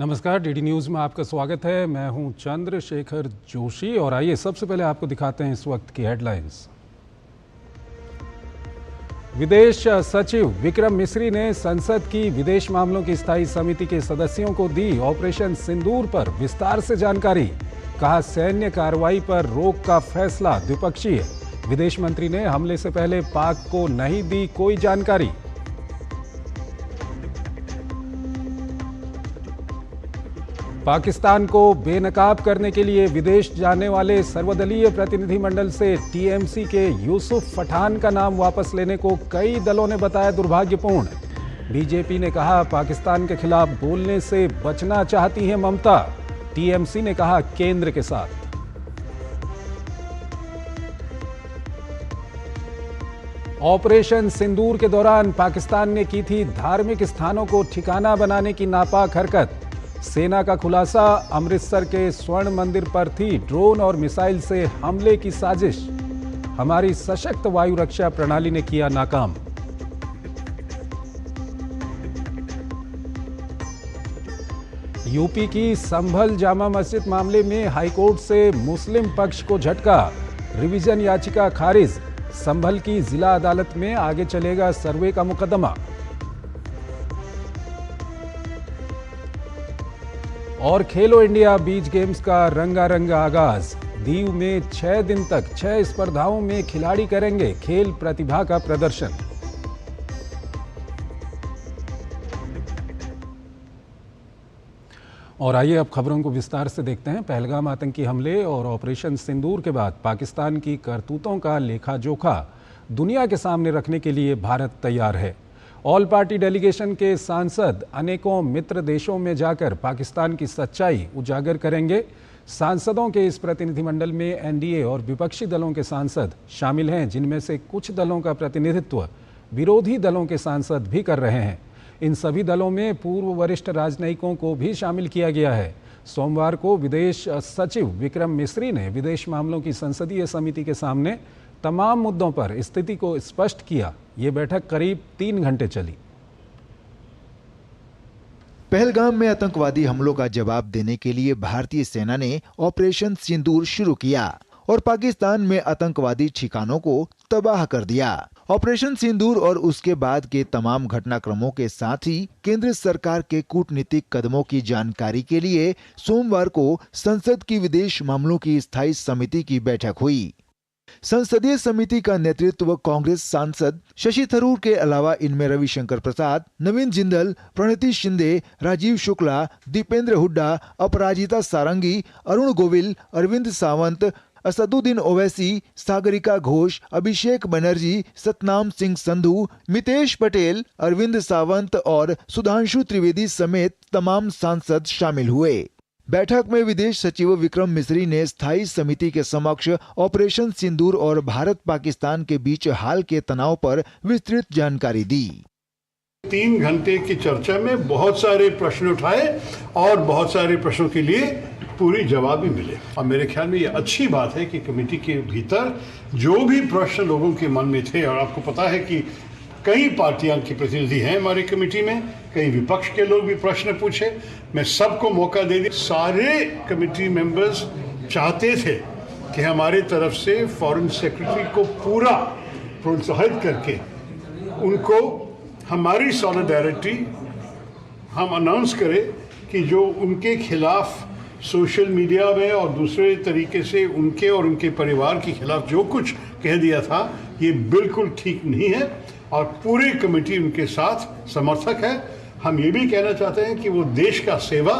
नमस्कार, DD news में आपका स्वागत है। मैं हूं चंद्रशेखर जोशी और आइए सबसे पहले आपको दिखाते हैं इस वक्त की हेडलाइंस। विदेश सचिव विक्रम मिस्री ने संसद की विदेश मामलों की स्थायी समिति के सदस्यों को दी ऑपरेशन सिंदूर पर विस्तार से जानकारी। कहा, सैन्य कार्रवाई पर रोक का फैसला द्विपक्षीय। विदेश मंत्री ने हमले से पहले पाक को नहीं दी कोई जानकारी। पाकिस्तान को बेनकाब करने के लिए विदेश जाने वाले सर्वदलीय प्रतिनिधिमंडल से टीएमसी के यूसुफ पठान का नाम वापस लेने को कई दलों ने बताया दुर्भाग्यपूर्ण। बीजेपी ने कहा, पाकिस्तान के खिलाफ बोलने से बचना चाहती है ममता। टीएमसी ने कहा, केंद्र के साथ। ऑपरेशन सिंदूर के दौरान पाकिस्तान ने की थी धार्मिक स्थानों को ठिकाना बनाने की नापाक हरकत। सेना का खुलासा, अमृतसर के स्वर्ण मंदिर पर थी ड्रोन और मिसाइल से हमले की साजिश। हमारी सशक्त वायु रक्षा प्रणाली ने किया नाकाम। यूपी की संभल जामा मस्जिद मामले में हाईकोर्ट से मुस्लिम पक्ष को झटका। रिवीजन याचिका खारिज। संभल की जिला अदालत में आगे चलेगा सर्वे का मुकदमा। और खेलो इंडिया बीच गेम्स का रंगारंग आगाज। दीव में 6 दिन तक 6 स्पर्धाओं में खिलाड़ी करेंगे खेल प्रतिभा का प्रदर्शन। और आइए अब खबरों को विस्तार से देखते हैं। पहलगाम आतंकी हमले और ऑपरेशन सिंदूर के बाद पाकिस्तान की करतूतों का लेखा जोखा दुनिया के सामने रखने के लिए भारत तैयार है। ऑल पार्टी डेलीगेशन के सांसद अनेकों मित्र देशों में जाकर पाकिस्तान की सच्चाई उजागर करेंगे। सांसदों के इस प्रतिनिधिमंडल में एनडीए और विपक्षी दलों के सांसद शामिल हैं, जिनमें से कुछ दलों का प्रतिनिधित्व विरोधी दलों के सांसद भी कर रहे हैं। इन सभी दलों में पूर्व वरिष्ठ राजनयिकों को भी शामिल किया गया है। सोमवार को विदेश सचिव विक्रम मिस्री ने विदेश मामलों की संसदीय समिति के सामने तमाम मुद्दों पर स्थिति को स्पष्ट किया। ये बैठक करीब 3 घंटे चली। पहलगाम में आतंकवादी हमलों का जवाब देने के लिए भारतीय सेना ने ऑपरेशन सिंदूर शुरू किया और पाकिस्तान में आतंकवादी ठिकानों को तबाह कर दिया। ऑपरेशन सिंदूर और उसके बाद के तमाम घटनाक्रमों के साथ ही केंद्र सरकार के कूटनीतिक कदमों की जानकारी के लिए सोमवार को संसद की विदेश मामलों की स्थायी समिति की बैठक हुई। संसदीय समिति का नेतृत्व कांग्रेस सांसद शशि थरूर के अलावा इनमें रविशंकर प्रसाद, नवीन जिंदल, प्रणति शिंदे, राजीव शुक्ला, दीपेंद्र हुड्डा, अपराजिता सारंगी, अरुण गोविल, अरविंद सावंत, असदुद्दीन ओवैसी, सागरिका घोष, अभिषेक बनर्जी, सतनाम सिंह संधू, मितेश पटेल, अरविंद सावंत और सुधांशु त्रिवेदी समेत तमाम सांसद शामिल हुए। बैठक में विदेश सचिव विक्रम मिस्री ने स्थायी समिति के समक्ष ऑपरेशन सिंदूर और भारत पाकिस्तान के बीच हाल के तनाव पर विस्तृत जानकारी दी। 3 घंटे की चर्चा में बहुत सारे प्रश्न उठाए और बहुत सारे प्रश्नों के लिए पूरी जवाब भी मिले। और मेरे ख्याल में ये अच्छी बात है कि कमेटी के भीतर जो भी प्रश्न लोगों के मन में थे, और आपको पता है कि कई पार्टियां के प्रतिनिधि हैं हमारी कमेटी में, कई विपक्ष के लोग भी प्रश्न पूछे, मैं सबको मौका दे दिया। सारे कमेटी मेंबर्स चाहते थे कि हमारे तरफ से फॉरेन सेक्रेटरी को पूरा प्रोत्साहित करके उनको हमारी सॉलिडारिटी हम अनाउंस करें कि जो उनके खिलाफ सोशल मीडिया में और दूसरे तरीके से उनके और उनके परिवार के खिलाफ जो कुछ कह दिया था, ये बिल्कुल ठीक नहीं है और पूरी कमेटी उनके साथ समर्थक है। हम ये भी कहना चाहते हैं कि वो देश का सेवा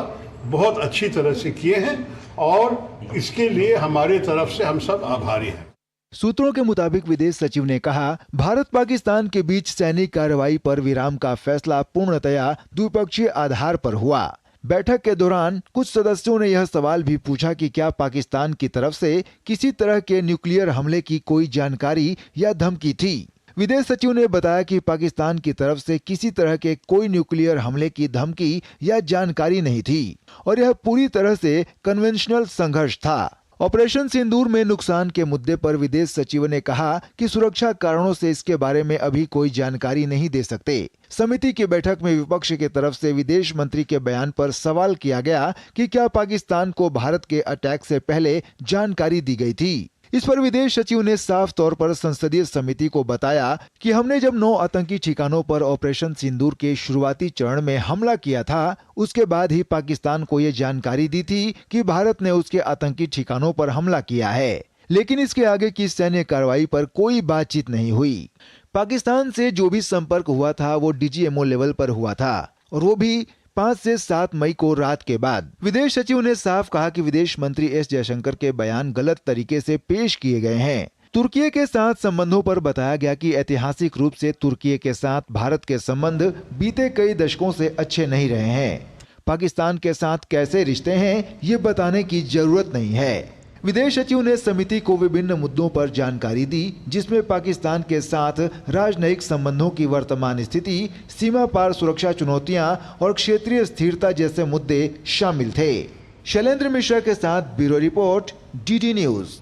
बहुत अच्छी तरह से किए हैं और इसके लिए हमारे तरफ से हम सब आभारी हैं। सूत्रों के मुताबिक विदेश सचिव ने कहा, भारत पाकिस्तान के बीच सैनिक कार्रवाई पर विराम का फैसला पूर्णतया द्विपक्षीय आधार पर हुआ। बैठक के दौरान कुछ सदस्यों ने यह सवाल भी पूछा कि क्या पाकिस्तान की तरफ से किसी तरह के न्यूक्लियर हमले की कोई जानकारी या धमकी थी। विदेश सचिव ने बताया कि पाकिस्तान की तरफ से किसी तरह के कोई न्यूक्लियर हमले की धमकी या जानकारी नहीं थी और यह पूरी तरह से कन्वेंशनल संघर्ष था। ऑपरेशन सिंदूर में नुकसान के मुद्दे पर विदेश सचिव ने कहा कि सुरक्षा कारणों से इसके बारे में अभी कोई जानकारी नहीं दे सकते। समिति की बैठक में विपक्ष की तरफ से विदेश मंत्री के बयान पर सवाल किया गया कि क्या पाकिस्तान को भारत के अटैक से पहले जानकारी दी गई थी। इस पर विदेश सचिव ने साफ तौर पर संसदीय समिति को बताया कि हमने जब 9 आतंकी ठिकानों पर ऑपरेशन सिंदूर के शुरुआती चरण में हमला किया था, उसके बाद ही पाकिस्तान को ये जानकारी दी थी कि भारत ने उसके आतंकी ठिकानों पर हमला किया है, लेकिन इसके आगे की सैन्य कार्रवाई पर कोई बातचीत नहीं हुई। पाकिस्तान से जो भी संपर्क हुआ था वो डीजीएमओ लेवल पर हुआ था, और वो भी 5 से 7 मई को रात के बाद। विदेश सचिव ने साफ कहा कि विदेश मंत्री एस जयशंकर के बयान गलत तरीके से पेश किए गए हैं। तुर्की के साथ संबंधों पर बताया गया कि ऐतिहासिक रूप से तुर्की के साथ भारत के संबंध बीते कई दशकों से अच्छे नहीं रहे हैं। पाकिस्तान के साथ कैसे रिश्ते हैं ये बताने की जरूरत नहीं है। विदेश सचिव ने समिति को विभिन्न मुद्दों पर जानकारी दी, जिसमें पाकिस्तान के साथ राजनयिक संबंधों की वर्तमान स्थिति, सीमा पार सुरक्षा चुनौतियां और क्षेत्रीय स्थिरता जैसे मुद्दे शामिल थे। शैलेंद्र मिश्रा के साथ ब्यूरो रिपोर्ट, डीडी न्यूज।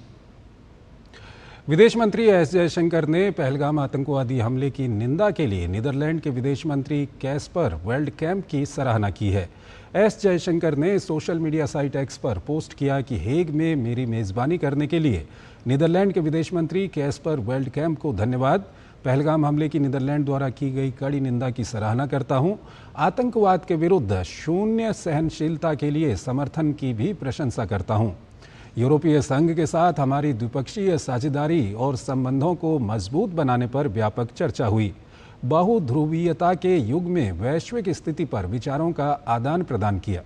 विदेश मंत्री एस जयशंकर ने पहलगाम आतंकवादी हमले की निंदा के लिए नीदरलैंड के विदेश मंत्री कैस्पर वेल्डकैम्प की सराहना की है। एस जयशंकर ने सोशल मीडिया साइट एक्स पर पोस्ट किया कि हेग में मेरी मेज़बानी करने के लिए नीदरलैंड के विदेश मंत्री कैस्पर वेल्डकैम्प को धन्यवाद। पहलगाम हमले की नीदरलैंड द्वारा की गई कड़ी निंदा की सराहना करता हूं। आतंकवाद के विरुद्ध शून्य सहनशीलता के लिए समर्थन की भी प्रशंसा करता हूं। यूरोपीय संघ के साथ हमारी द्विपक्षीय साझेदारी और संबंधों को मजबूत बनाने पर व्यापक चर्चा हुई। बहुध्रुवीयता के युग में वैश्विक स्थिति पर विचारों का आदान प्रदान किया।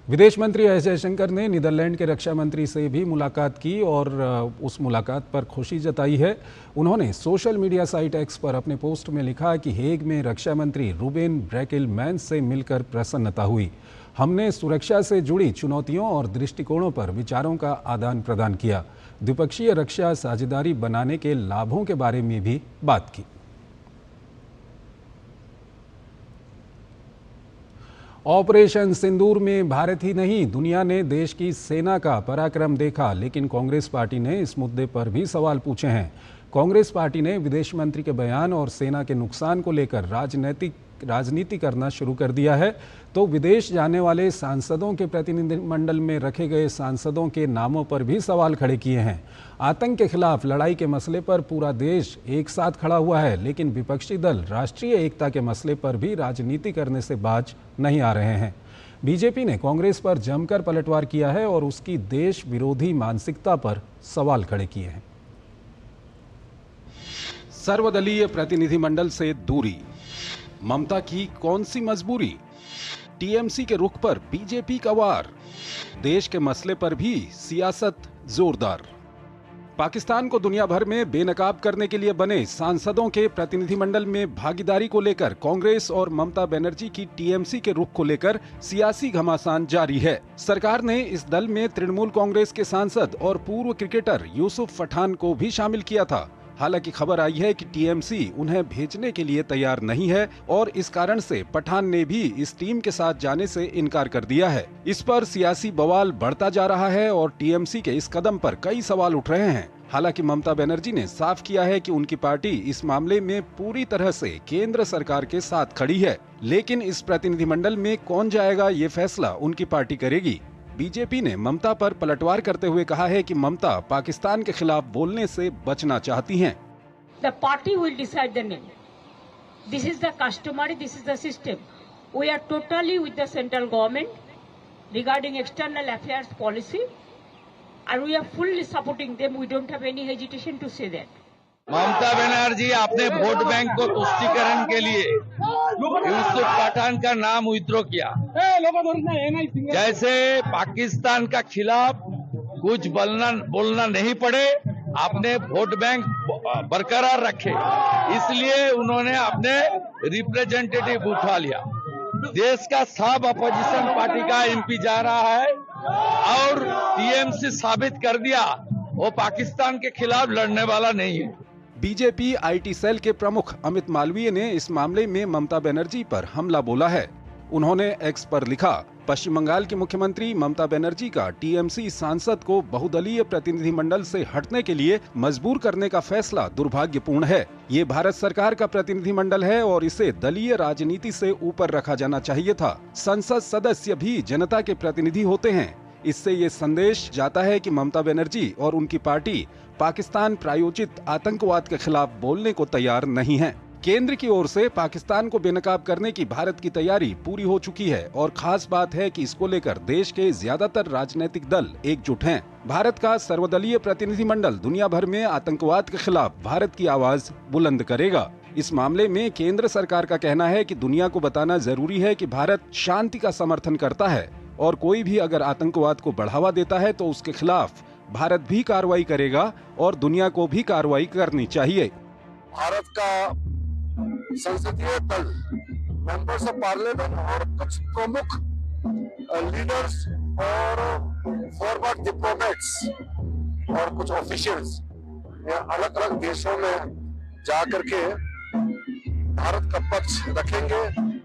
विदेश मंत्री एस जयशंकर ने नीदरलैंड के रक्षा मंत्री से भी मुलाकात की और उस मुलाकात पर खुशी जताई है। उन्होंने सोशल मीडिया साइट एक्स पर अपने पोस्ट में लिखा कि हेग में रक्षा मंत्री रूबेन ब्रेकिलमैन से मिलकर प्रसन्नता हुई। हमने सुरक्षा से जुड़ी चुनौतियों और दृष्टिकोणों पर विचारों का आदान प्रदान किया। द्विपक्षीय रक्षा साझेदारी बनाने के लाभों के बारे में भी बात की। ऑपरेशन सिंदूर में भारत ही नहीं दुनिया ने देश की सेना का पराक्रम देखा, लेकिन कांग्रेस पार्टी ने इस मुद्दे पर भी सवाल पूछे हैं। कांग्रेस पार्टी ने विदेश मंत्री के बयान और सेना के नुकसान को लेकर राजनीति करना शुरू कर दिया है, तो विदेश जाने वाले सांसदों के प्रतिनिधिमंडल में रखे गए सांसदों के नामों पर भी सवाल खड़े किए हैं। आतंक के खिलाफ लड़ाई के मसले पर पूरा देश एक साथ खड़ा हुआ है, लेकिन विपक्षी दल राष्ट्रीय एकता के मसले पर भी राजनीति करने से बाज नहीं आ रहे हैं। बीजेपी ने कांग्रेस पर जमकर पलटवार किया है और उसकी देश विरोधी मानसिकता पर सवाल खड़े किए हैं। सर्वदलीय प्रतिनिधिमंडल से दूरी, ममता की कौन सी मजबूरी? टीएमसी के रुख पर बीजेपी का वार, देश के मसले पर भी सियासत जोरदार। पाकिस्तान को दुनिया भर में बेनकाब करने के लिए बने सांसदों के प्रतिनिधिमंडल में भागीदारी को लेकर कांग्रेस और ममता बनर्जी की टीएमसी के रुख को लेकर सियासी घमासान जारी है। सरकार ने इस दल में तृणमूल कांग्रेस के सांसद और पूर्व क्रिकेटर यूसुफ पठान को भी शामिल किया था। हालांकि खबर आई है कि टीएमसी उन्हें भेजने के लिए तैयार नहीं है और इस कारण से पठान ने भी इस टीम के साथ जाने से इनकार कर दिया है। इस पर सियासी बवाल बढ़ता जा रहा है और टीएमसी के इस कदम पर कई सवाल उठ रहे हैं। हालांकि ममता बनर्जी ने साफ किया है कि उनकी पार्टी इस मामले में पूरी तरह से केंद्र सरकार के साथ खड़ी है, लेकिन इस प्रतिनिधिमंडल में कौन जाएगा ये फैसला उनकी पार्टी करेगी। बीजेपी ने ममता पर पलटवार करते हुए कहा है कि ममता पाकिस्तान के खिलाफ बोलने से बचना चाहती हैं। The party will decide the name. This is the customary, this is the system. We are totally with the central government regarding external affairs policy, and we are fully supporting them. We don't have any hesitation to say that. Mamata Banerjee अपने vote bank को तुष्टीकरण के लिए यूसुफ पठान का नाम withdraw किया। जैसे पाकिस्तान का खिलाफ कुछ बोलना नहीं पड़े, अपने वोट बैंक बरकरार रखे, इसलिए उन्होंने अपने रिप्रेजेंटेटिव उठा लिया। देश का सब अपोजिशन पार्टी का एमपी जा रहा है और टीएमसी साबित कर दिया वो पाकिस्तान के खिलाफ लड़ने वाला नहीं है। बीजेपी आईटी सेल के प्रमुख अमित मालवीय ने इस मामले में ममता बनर्जी पर हमला बोला है। उन्होंने एक्स पर लिखा, पश्चिम बंगाल की मुख्यमंत्री ममता बनर्जी का टीएमसी सांसद को बहुदलीय प्रतिनिधिमंडल से हटने के लिए मजबूर करने का फैसला दुर्भाग्यपूर्ण है। ये भारत सरकार का प्रतिनिधिमंडल है और इसे दलीय राजनीति से ऊपर रखा जाना चाहिए था। संसद सदस्य भी जनता के प्रतिनिधि होते हैं। इससे ये संदेश जाता है कि ममता बनर्जी और उनकी पार्टी पाकिस्तान प्रायोजित आतंकवाद के खिलाफ बोलने को तैयार नहीं है। केंद्र की ओर से पाकिस्तान को बेनकाब करने की भारत की तैयारी पूरी हो चुकी है और खास बात है कि इसको लेकर देश के ज्यादातर राजनीतिक दल एकजुट हैं। भारत का सर्वदलीय प्रतिनिधिमंडल दुनिया भर में आतंकवाद के खिलाफ भारत की आवाज बुलंद करेगा। इस मामले में केंद्र सरकार का कहना है कि दुनिया को बताना जरूरी है कि भारत शांति का समर्थन करता है और कोई भी अगर आतंकवाद को बढ़ावा देता है तो उसके खिलाफ भारत भी कार्रवाई करेगा और दुनिया को भी कार्रवाई करनी चाहिए। भारत का संसदीय दल, मेंबर्स ऑफ पार्लियामेंट और कुछ प्रमुख लीडर्स और फॉरवर्ड डिप्लोमेट्स और कुछ ऑफिशियल्स अलग अलग देशों में जाकर के भारत का पक्ष रखेंगे।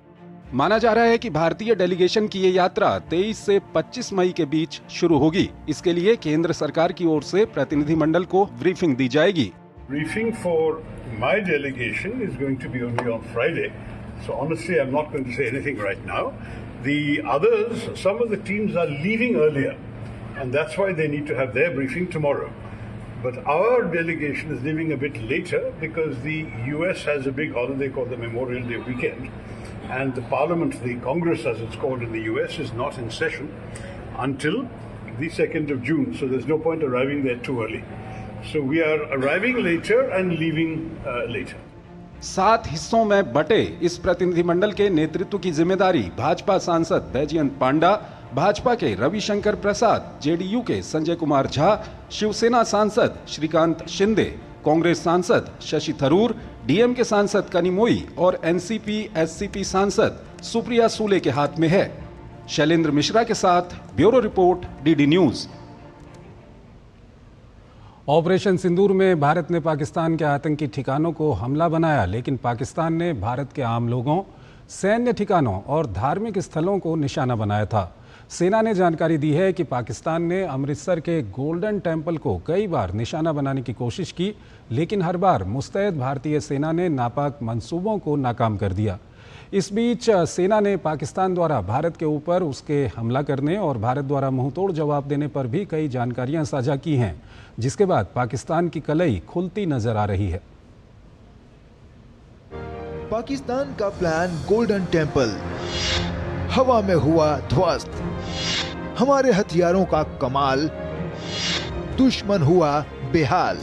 माना जा रहा है कि भारतीय डेलीगेशन की ये यात्रा 23 से 25 मई के बीच शुरू होगी। इसके लिए केंद्र सरकार की ओर से प्रतिनिधिमंडल को ब्रीफिंग दी जाएगी। Briefing for my delegation is going to be only on Friday, so honestly I'm not going to say anything right now. The others, some of the teams are leaving earlier and that's why they need to have their briefing tomorrow. But our delegation is leaving a bit later because the US has a big holiday called the Memorial Day weekend and the Parliament, the Congress as it's called in the US, is not in session until the 2nd of June, so there's no point arriving there too early. So we are arriving later and leaving later. 7 हिस्सों में बटे इस प्रतिनिधिमंडल के नेतृत्व की जिम्मेदारी भाजपा सांसद बैजयंत पांडा, भाजपा के रविशंकर प्रसाद, जेडीयू के संजय कुमार झा, शिवसेना सांसद श्रीकांत शिंदे, कांग्रेस सांसद शशि थरूर, डीएमके सांसद कनिमोई और एनसीपी एससीपी सांसद सुप्रिया सूले के हाथ में है। शैलेंद्र मिश्रा के साथ bureau report, DD news. Operation Sindoor में भारत ने पाकिस्तान के आतंकी ठिकानों को हमला बनाया, लेकिन पाकिस्तान ने भारत के आम लोगों, सैन्य ठिकानों और धार्मिक स्थलों को निशाना बनाया था। सेना ने जानकारी दी है कि पाकिस्तान ने अमृतसर के गोल्डन टेम्पल को कई बार निशाना बनाने की कोशिश की, लेकिन हर बार मुस्तैद भारतीय सेना ने नापाक मंसूबों को नाकाम कर दिया। इस बीच सेना ने पाकिस्तान द्वारा भारत के ऊपर उसके हमला करने और भारत द्वारा मुंहतोड़ जवाब देने पर भी कई जानकारियां साझा की हैं, जिसके बाद पाकिस्तान की कलई खुलती नजर आ रही है। पाकिस्तान का प्लान गोल्डन टेम्पल हवा में हुआ ध्वस्त। हमारे हथियारों का कमाल, दुश्मन हुआ बेहाल।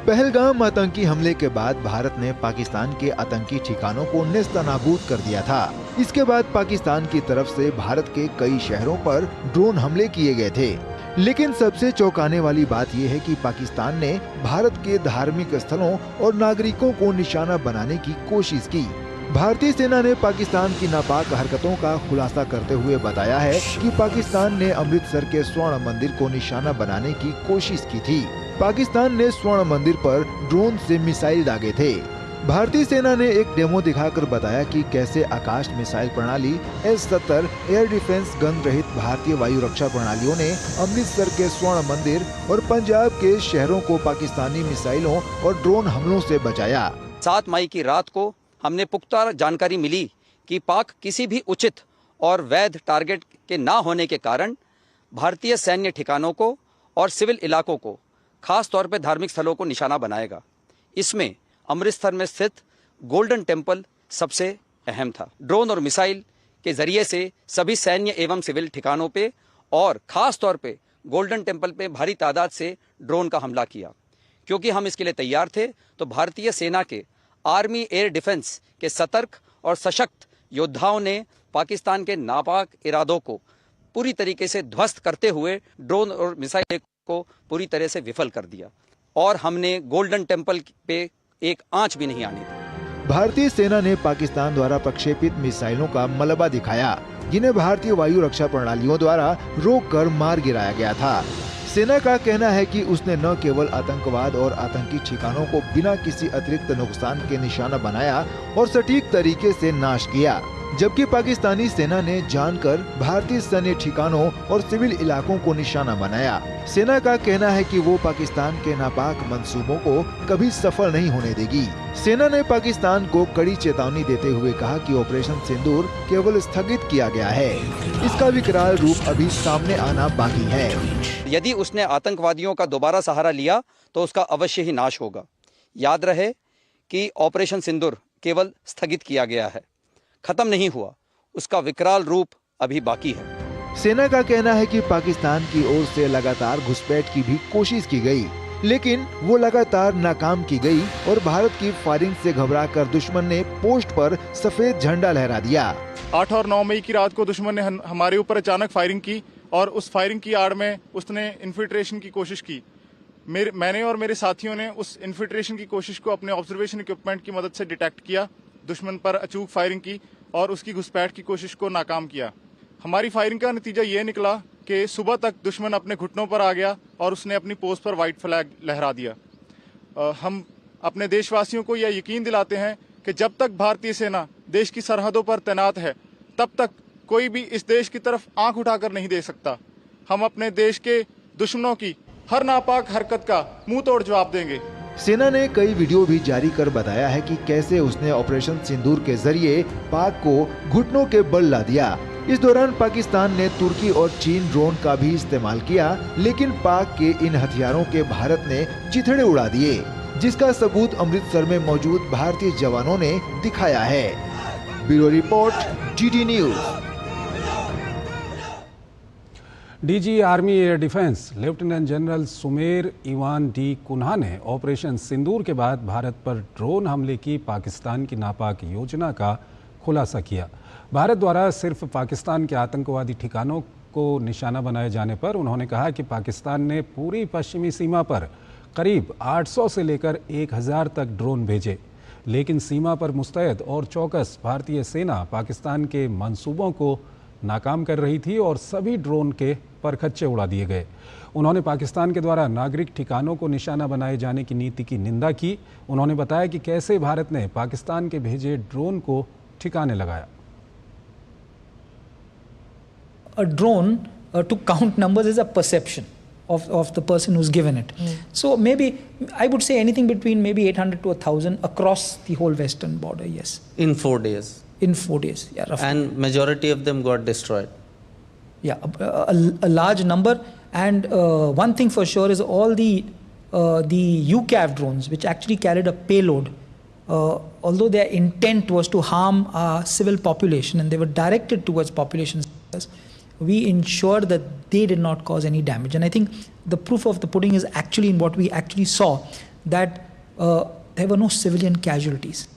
पहलगाम आतंकी हमले के बाद भारत ने पाकिस्तान के आतंकी ठिकानों को नेस्तनाबूद कर दिया था। इसके बाद पाकिस्तान की तरफ से भारत के कई शहरों पर ड्रोन हमले किए गए थे, लेकिन सबसे चौंकाने वाली बात यह है कि पाकिस्तान ने भारत के धार्मिक स्थलों और नागरिकों को निशाना बनाने की कोशिश की। भारतीय सेना ने पाकिस्तान की नापाक हरकतों का खुलासा करते हुए बताया है कि पाकिस्तान ने अमृतसर के स्वर्ण मंदिर को निशाना बनाने की कोशिश की थी। पाकिस्तान ने स्वर्ण मंदिर पर ड्रोन से मिसाइल दागे थे। भारतीय सेना ने एक डेमो दिखाकर बताया कि कैसे आकाश मिसाइल प्रणाली S-70 एयर डिफेंस गन रहित भारतीय वायु रक्षा प्रणालियों ने अमृतसर के स्वर्ण मंदिर और पंजाब के शहरों को पाकिस्तानी मिसाइलों और ड्रोन हमलों से बचाया। 7 मई की रात को हमने पुख्ता जानकारी मिली कि पाक किसी भी उचित और वैध टारगेट के ना होने के कारण भारतीय सैन्य ठिकानों को और सिविल इलाकों को, खास तौर पर धार्मिक स्थलों को निशाना बनाएगा। इसमें अमृतसर में स्थित गोल्डन टेम्पल सबसे अहम था। ड्रोन और मिसाइल के जरिए से सभी सैन्य एवं सिविल ठिकानों पे और खास तौर पे गोल्डन टेम्पल पे भारी तादाद से ड्रोन का हमला किया। क्योंकि हम इसके लिए तैयार थे, तो भारतीय सेना के आर्मी एयर डिफेंस के सतर्क और सशक्त योद्धाओं ने पाकिस्तान के नापाक इरादों को पूरी तरीके से ध्वस्त करते हुए ड्रोन और मिसाइल को पूरी तरह से विफल कर दिया और हमने गोल्डन टेम्पल पे एक आंच भी नहीं आने दी। भारतीय सेना ने पाकिस्तान द्वारा प्रक्षेपित मिसाइलों का मलबा दिखाया, जिन्हें भारतीय वायु रक्षा प्रणालियों द्वारा रोककर मार गिराया गया था। सेना का कहना है कि उसने न केवल आतंकवाद और आतंकी ठिकानों को बिना किसी अतिरिक्त नुकसान के निशाना बनाया और सटीक तरीके से नाश किया, जबकि पाकिस्तानी सेना ने जानकर भारतीय सैन्य ठिकानों और सिविल इलाकों को निशाना बनाया। सेना का कहना है कि वो पाकिस्तान के नापाक मंसूबों को कभी सफल नहीं होने देगी। सेना ने पाकिस्तान को कड़ी चेतावनी देते हुए कहा कि ऑपरेशन सिंदूर केवल स्थगित किया गया है, इसका विकराल रूप अभी सामने आना बाकी है। यदि उसने आतंकवादियों का दोबारा सहारा लिया तो उसका अवश्य ही नाश होगा। याद रहे कि ऑपरेशन सिंदूर केवल स्थगित किया गया है, खत्म नहीं हुआ, उसका विकराल रूप अभी बाकी है। सेना का कहना है कि पाकिस्तान की ओर से लगातार घुसपैठ की भी कोशिश की गई, लेकिन वो लगातार नाकाम की गई और भारत की फायरिंग से घबराकर दुश्मन ने पोस्ट पर सफेद झंडा लहरा दिया। 8 और 9 मई की रात को दुश्मन ने हमारे ऊपर अचानक फायरिंग की और उस फायरिंग की आड़ में उसने इन्फिल्ट्रेशन की कोशिश की। मैंने और मेरे साथियों ने उस इन्फिल्ट्रेशन की कोशिश को अपने ऑब्जर्वेशन इक्विपमेंट की मदद से डिटेक्ट किया, दुश्मन पर अचूक फायरिंग की और उसकी घुसपैठ की कोशिश को नाकाम किया। हमारी फायरिंग का नतीजा ये निकला कि सुबह तक दुश्मन अपने घुटनों पर आ गया और उसने अपनी पोस्ट पर व्हाइट फ्लैग लहरा दिया। हम अपने देशवासियों को यह यकीन दिलाते हैं कि जब तक भारतीय सेना देश की सरहदों पर तैनात है, तब तक कोई भी इस देश की तरफ आंख उठाकर नहीं देख सकता। हम अपने देश के दुश्मनों की हर नापाक हरकत का मुंह तोड़ जवाब देंगे। सेना ने कई वीडियो भी जारी कर बताया है कि कैसे उसने ऑपरेशन सिंदूर के जरिए पाक को घुटनों के बल ला दिया। इस दौरान पाकिस्तान ने तुर्की और चीन ड्रोन का भी इस्तेमाल किया, लेकिन पाक के इन हथियारों के भारत ने चिथड़े उड़ा दिए, जिसका सबूत अमृतसर में मौजूद भारतीय जवानों ने दिखाया है। Bureau report, GT news. DG army air defence lieutenant general Sumer Ivan D'Cunha ने ऑपरेशन सिंदूर के बाद भारत पर ड्रोन हमले की पाकिस्तान की नापाक योजना का खुलासा किया। भारत द्वारा सिर्फ पाकिस्तान के आतंकवादी ठिकानों को निशाना बनाए जाने पर उन्होंने कहा कि पाकिस्तान ने पूरी पश्चिमी सीमा पर करीब 800 से लेकर 1000 तक ड्रोन भेजे, लेकिन सीमा पर मुस्तैद और चौकस भारतीय सेना पाकिस्तान के मंसूबों को नाकाम कर रही थी और सभी ड्रोन के परखच्चे उड़ा दिए गए। उन्होंने पाकिस्तान के द्वारा नागरिक ठिकानों को निशाना बनाए जाने की नीति की निंदा की। उन्होंने बताया कि कैसे भारत ने पाकिस्तान के भेजे ड्रोन को ठिकाने लगाया। A drone to count numbers is a perception of the person who's given it. So maybe I would say anything between maybe 800 to 1000 across the whole western border. Yes. In 4 days. In 4 days, yeah. Roughly. And majority of them got destroyed. Yeah, a large number. And one thing for sure is all the UCAV drones, which actually carried a payload, although their intent was to harm our civil population and they were directed towards population, we ensured that they did not cause any damage. And I think the proof of the pudding is actually in what we actually saw, that there were no civilian casualties.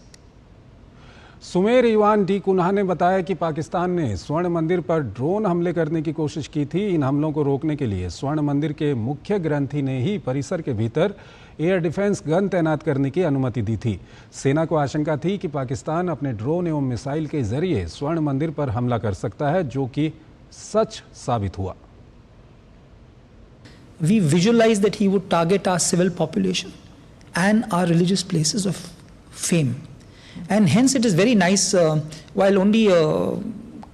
Sumer Ivan D'Cunha ने बताया कि पाकिस्तान ने स्वर्ण मंदिर पर drone हमले करने की कोशिश की थी। इन हमलों को रोकने के लिए स्वर्ण मंदिर के मुख्य ग्रंथी ने ही परिसर के भीतर एयर डिफेंस गन तैनात करने की अनुमति दी थी। सेना को आशंका थी कि पाकिस्तान अपने ड्रोन एवं मिसाइल के जरिए स्वर्ण मंदिर पर हमला कर सकता है, जो कि सच साबित हुआ। We visualized that he would target our civil population and our religious places of fame. And hence it is very nice, while only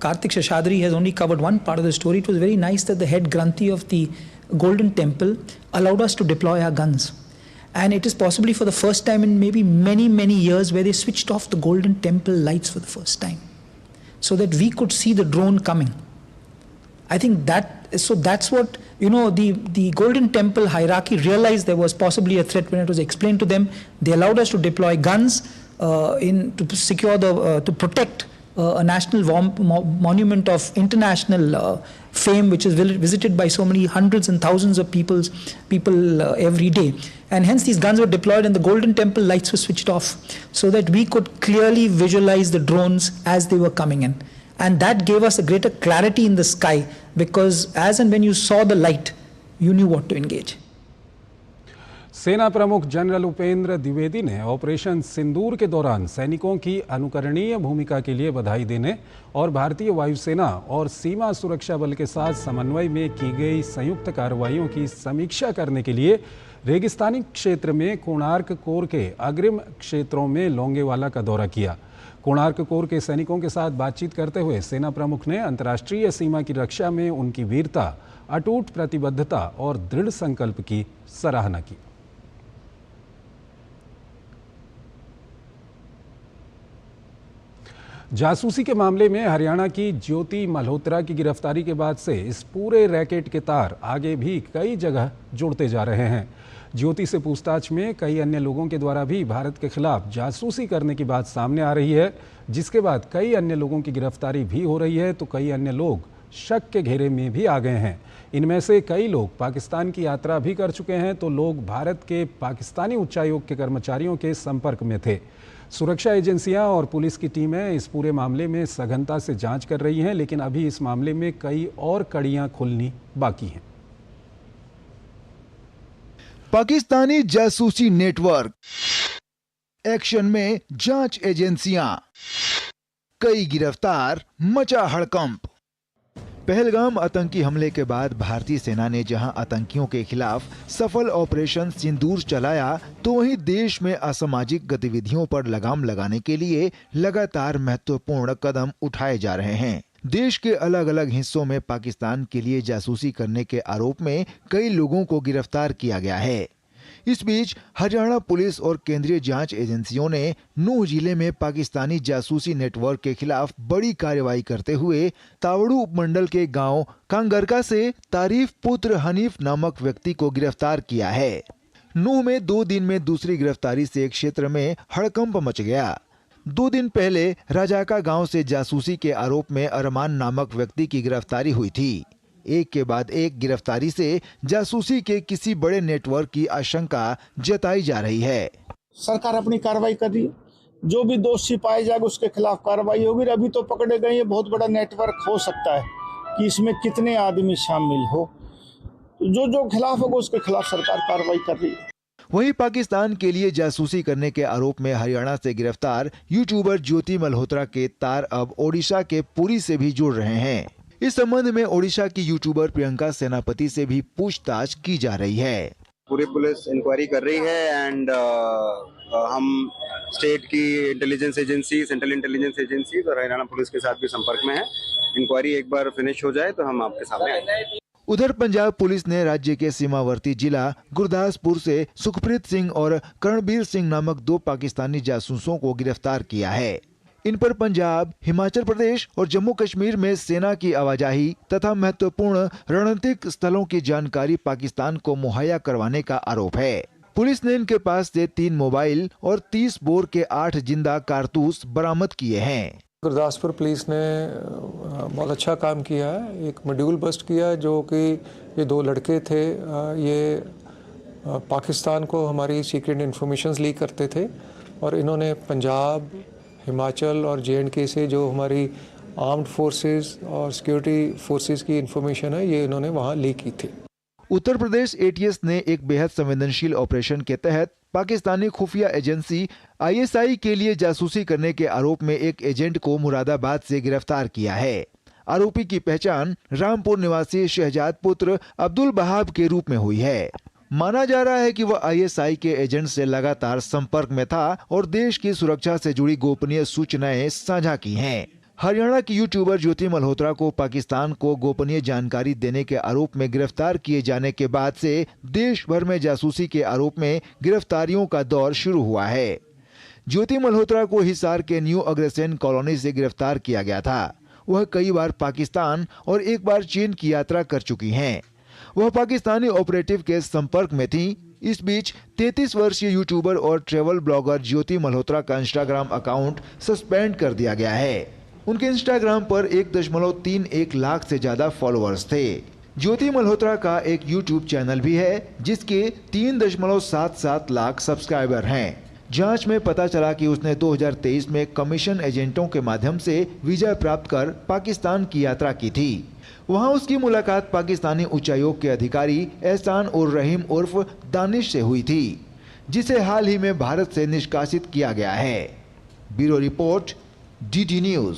Karthik Seshadri has only covered one part of the story, it was very nice that the head Granthi of the Golden Temple allowed us to deploy our guns. And it is possibly for the first time in maybe many years where they switched off the Golden Temple lights for the first time, so that we could see the drone coming. I think that's what, the Golden Temple hierarchy realized there was possibly a threat when it was explained to them. They allowed us to deploy guns to secure to protect a national monument of international fame, which is visited by so many hundreds and thousands of people every day. And hence these guns were deployed and the Golden Temple lights were switched off, so that we could clearly visualize the drones as they were coming in. And that gave us a greater clarity in the sky, because as and when you saw the light, you knew what to engage. सेना प्रमुख general Upendra Dwivedi ने operation सिंदूर के दौरान सैनिकों की अनुकरणीय भूमिका के लिए बधाई देने और भारतीय वायुसेना और सीमा सुरक्षा बल के साथ समन्वय में की गई संयुक्त कार्रवाइयों की समीक्षा करने के लिए रेगिस्तानी क्षेत्र में कोणार्क कोर के अग्रिम क्षेत्रों में लोंगेवाला का दौरा किया। कोणार्क कोर के सैनिकों के साथ बातचीत करते हुए सेना प्रमुख ने अंतर्राष्ट्रीय सीमा की रक्षा में उनकी वीरता, अटूट प्रतिबद्धता और दृढ़ संकल्प की सराहना की। जासूसी के मामले में हरियाणा की ज्योति मल्होत्रा की गिरफ्तारी के बाद से इस पूरे रैकेट के तार आगे भी कई जगह जुड़ते जा रहे हैं। ज्योति से पूछताछ में कई अन्य लोगों के द्वारा भी भारत के खिलाफ जासूसी करने की बात सामने आ रही है, जिसके बाद कई अन्य लोगों की गिरफ्तारी भी हो रही है, तो कई अन्य लोग शक के घेरे में भी आ गए हैं। इनमें से कई लोग पाकिस्तान की यात्रा भी कर चुके हैं, तो लोग भारत के पाकिस्तानी उच्चायोग के कर्मचारियों के संपर्क में थे। सुरक्षा एजेंसियां और पुलिस की टीमें इस पूरे मामले में सघनता से जांच कर रही हैं, लेकिन अभी इस मामले में कई और कड़ियां खुलनी बाकी हैं। पाकिस्तानी जासूसी नेटवर्क एक्शन में, जांच एजेंसियां, कई गिरफ्तार, मचा हड़कंप। पहलगाम आतंकी हमले के बाद भारतीय सेना ने जहां आतंकियों के खिलाफ सफल ऑपरेशन सिंदूर चलाया, तो वहीं देश में असामाजिक गतिविधियों पर लगाम लगाने के लिए लगातार महत्वपूर्ण कदम उठाए जा रहे हैं। देश के अलग अलग हिस्सों में पाकिस्तान के लिए जासूसी करने के आरोप में कई लोगों को गिरफ्तार किया गया है। इस बीच हरियाणा पुलिस और केंद्रीय जांच एजेंसियों ने नूंह जिले में पाकिस्तानी जासूसी नेटवर्क के खिलाफ बड़ी कार्रवाई करते हुए तावड़ू उपमंडल के गांव कांगरका से तारीफ पुत्र हनीफ नामक व्यक्ति को गिरफ्तार किया है। नूंह में 2 दिन में दूसरी गिरफ्तारी से एक क्षेत्र में हड़कंप मच गया। 2 दिन पहले राजाका गांव से जासूसी के आरोप में अरमान नामक व्यक्ति की गिरफ्तारी हुई थी। एक के बाद एक गिरफ्तारी से जासूसी के किसी बड़े नेटवर्क की आशंका जताई जा रही है। सरकार अपनी कार्रवाई कर रही है, जो भी दोषी पाए जाएगा उसके खिलाफ कार्रवाई होगी। अभी तो पकड़े गए, ये बहुत बड़ा नेटवर्क हो सकता है कि इसमें कितने आदमी शामिल हो, जो खिलाफ होगा उसके खिलाफ सरकार कार्रवाई कर रही है। वहीं पाकिस्तान के लिए जासूसी करने के आरोप में हरियाणा से गिरफ्तार यूट्यूबर ज्योति मल्होत्रा के तार अब ओडिशा के पुरी से भी जुड़ रहे हैं। इस संबंध में ओडिशा की यूट्यूबर प्रियंका सेनापति से भी पूछताछ की जा रही है। पूरी पुलिस इंक्वायरी कर रही है एंड हम स्टेट की intelligence agency, central intelligence agency और हरियाणा पुलिस के साथ भी संपर्क में है। इंक्वायरी एक बार फिनिश हो जाए तो हम आपके सामने आएंगे। उधर पंजाब पुलिस ने राज्य के सीमावर्ती जिला गुरदासपुर से सुखप्रीत सिंह और करणबीर सिंह नामक 2 पाकिस्तानी जासूसों को गिरफ्तार किया है। इन पर पंजाब, हिमाचल प्रदेश और जम्मू कश्मीर में सेना की आवाजाही तथा महत्वपूर्ण रणनीतिक स्थलों की जानकारी पाकिस्तान को मुहैया करवाने का आरोप है। पुलिस ने इनके पास से 3 मोबाइल और 30 बोर के 8 जिंदा कारतूस बरामद किए हैं। गुरदासपुर पुलिस ने बहुत अच्छा काम किया है। एक मॉड्यूल बस्ट किया जो कि ये 2 लड़के थे, ये पाकिस्तान को हमारी सीक्रेट इन्फॉर्मेशंस लीक करते थे और इन्होंने पंजाब, हिमाचल और J&K से जो हमारी आर्म्ड फोर्सेस और सिक्योरिटी फोर्सेस की इन्फॉर्मेशन है, ये इन्होंने वहाँ लीक की थी। उत्तर प्रदेश ATS ने एक बेहद संवेदनशील ऑपरेशन के तहत पाकिस्तानी खुफिया एजेंसी ISI के लिए जासूसी करने के आरोप में एक एजेंट को मुरादाबाद से गिरफ्तार किया है। आरोपी की पहचान रामपुर निवासी शहजाद पुत्र अब्दुल बहाब के रूप में हुई है। माना जा रहा है कि वह ISI के एजेंट से लगातार संपर्क में था और देश की सुरक्षा से जुड़ी गोपनीय सूचनाएं साझा की हैं। हरियाणा की यूट्यूबर ज्योति मल्होत्रा को पाकिस्तान को गोपनीय जानकारी देने के आरोप में गिरफ्तार किए जाने के बाद से देश भर में जासूसी के आरोप में गिरफ्तारियों का दौर शुरू हुआ है। ज्योति मल्होत्रा को हिसार के न्यू अग्रसेन कॉलोनी से गिरफ्तार किया गया था। वह कई बार पाकिस्तान और एक बार चीन की यात्रा कर चुकी हैं। वह पाकिस्तानी ऑपरेटिव के संपर्क में थी। इस बीच 33 वर्षीय यूट्यूबर और ट्रैवल ब्लॉगर ज्योति मल्होत्रा का इंस्टाग्राम अकाउंट सस्पेंड कर दिया गया है। उनके इंस्टाग्राम पर 1.31 लाख से ज्यादा फॉलोअर्स थे। ज्योति मल्होत्रा का एक यूट्यूब चैनल भी है जिसके 3.77 लाख सब्सक्राइबर हैं। जांच में पता चला कि उसने 2023 में कमीशन एजेंटों के माध्यम से वीजा प्राप्त कर पाकिस्तान की यात्रा की थी। वहां उसकी मुलाकात पाकिस्तानी उच्चायोग के अधिकारी एहसान उर रहीम उर्फ दानिश से हुई थी, जिसे हाल ही में भारत से निष्कासित किया गया है। Bureau report, DD news.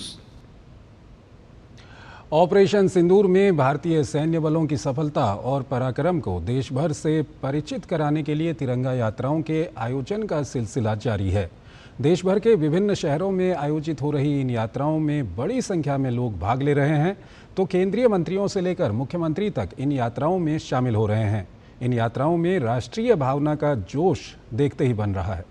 Operation Sindoor में भारतीय सैन्य बलों की सफलता और पराक्रम को देश भर से परिचित कराने के लिए तिरंगा यात्राओं के आयोजन का सिलसिला जारी है। देश भर के विभिन्न शहरों में आयोजित हो रही इन यात्राओं में बड़ी संख्या में लोग भाग ले रहे हैं, तो केंद्रीय मंत्रियों से लेकर मुख्यमंत्री तक इन यात्राओं में शामिल हो रहे हैं। इन यात्राओं में राष्ट्रीय भावना का जोश देखते ही बन रहा है।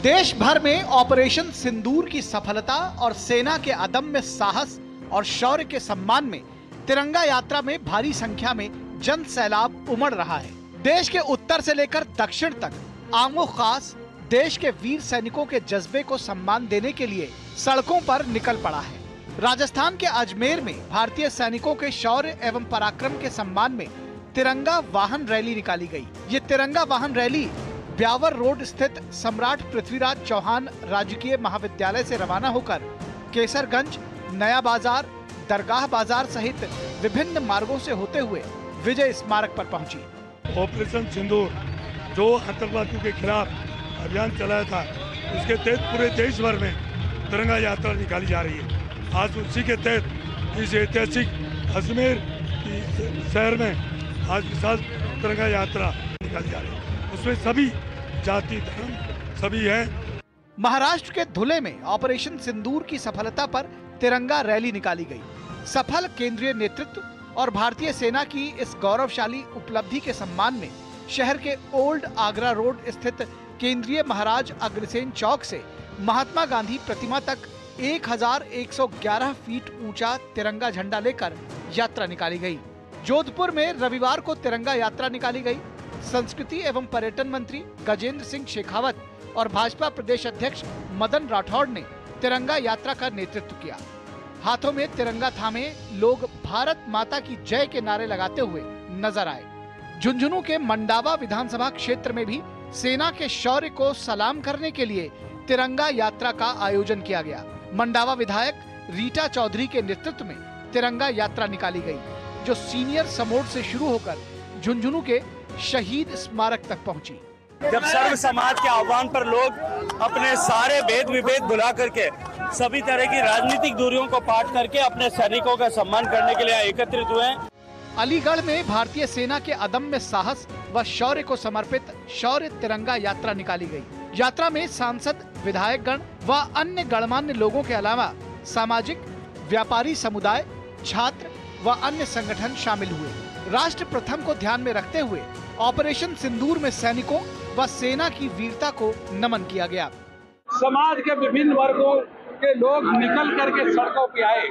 देश भर में ऑपरेशन सिंदूर की सफलता और सेना के अदम्य साहस और शौर्य के सम्मान में तिरंगा यात्रा में भारी संख्या में जन सैलाब उमड़ रहा है। देश के उत्तर से लेकर दक्षिण तक आमो खास देश के वीर सैनिकों के जज्बे को सम्मान देने के लिए सड़कों पर निकल पड़ा है। राजस्थान के अजमेर में भारतीय सैनिकों के शौर्य एवं पराक्रम के सम्मान में तिरंगा वाहन रैली निकाली गई। ये तिरंगा वाहन रैली ब्यावर रोड स्थित सम्राट पृथ्वीराज चौहान राजकीय महाविद्यालय से रवाना होकर केसरगंज, नया बाजार, दरगाह बाजार सहित विभिन्न मार्गों से होते हुए विजय स्मारक पर पहुंची। ऑपरेशन सिंदूर जो आतंकवादियों के खिलाफ अभियान चलाया था, उसके तहत पूरे देश भर में तिरंगा यात्रा निकाली जा रही है। आज उसी के तहत इस ऐतिहासिक अजमेर शहर में आज विशाल तिरंगा यात्रा निकाली जा रही है। उसमें सभी जाति धर्म सभी हैं। महाराष्ट्र के धुले में ऑपरेशन सिंदूर की सफलता पर तिरंगा रैली निकाली गई। सफल केंद्रीय नेतृत्व और भारतीय सेना की इस गौरवशाली उपलब्धि के सम्मान में शहर के ओल्ड आगरा रोड स्थित केंद्रीय महाराज अग्रसेन चौक से महात्मा गांधी प्रतिमा तक 1111 फीट ऊंचा तिरंगा झंडा लेकर यात्रा निकाली गई। जोधपुर में रविवार को तिरंगा यात्रा निकाली गई। संस्कृति एवं पर्यटन मंत्री गजेंद्र सिंह शेखावत और भाजपा प्रदेश अध्यक्ष मदन राठौड़ ने तिरंगा यात्रा का नेतृत्व किया। हाथों में तिरंगा थामे लोग भारत माता की जय के नारे लगाते हुए नजर आए। झुंझुनू के मंडावा विधानसभा क्षेत्र में भी सेना के शौर्य को सलाम करने के लिए तिरंगा यात्रा का आयोजन किया गया। मंडावा विधायक रीटा चौधरी के नेतृत्व में तिरंगा यात्रा निकाली गई, जो सीनियर समोड से शुरू होकर झुंझुनू के शहीद स्मारक तक पहुंची। जब सर्व समाज के आह्वान पर लोग अपने सारे भेद विभेद भुला करके सभी तरह की राजनीतिक दूरियों को पार करके अपने सैनिकों का सम्मान करने के लिए एकत्रित हुए हैं। अलीगढ़ में भारतीय सेना के अदम्य साहस व शौर्य को समर्पित शौर्य तिरंगा यात्रा निकाली गई। यात्रा में सांसद, विधायकगण व अन्य गणमान्य लोगों के अलावा सामाजिक, व्यापारी समुदाय, छात्र व अन्य संगठन शामिल हुए। राष्ट्र प्रथम को ध्यान में रखते हुए ऑपरेशन सिंदूर में सैनिकों व सेना की वीरता को नमन किया गया। समाज के विभिन्न वर्गों के लोग निकल करके सड़कों पे आए,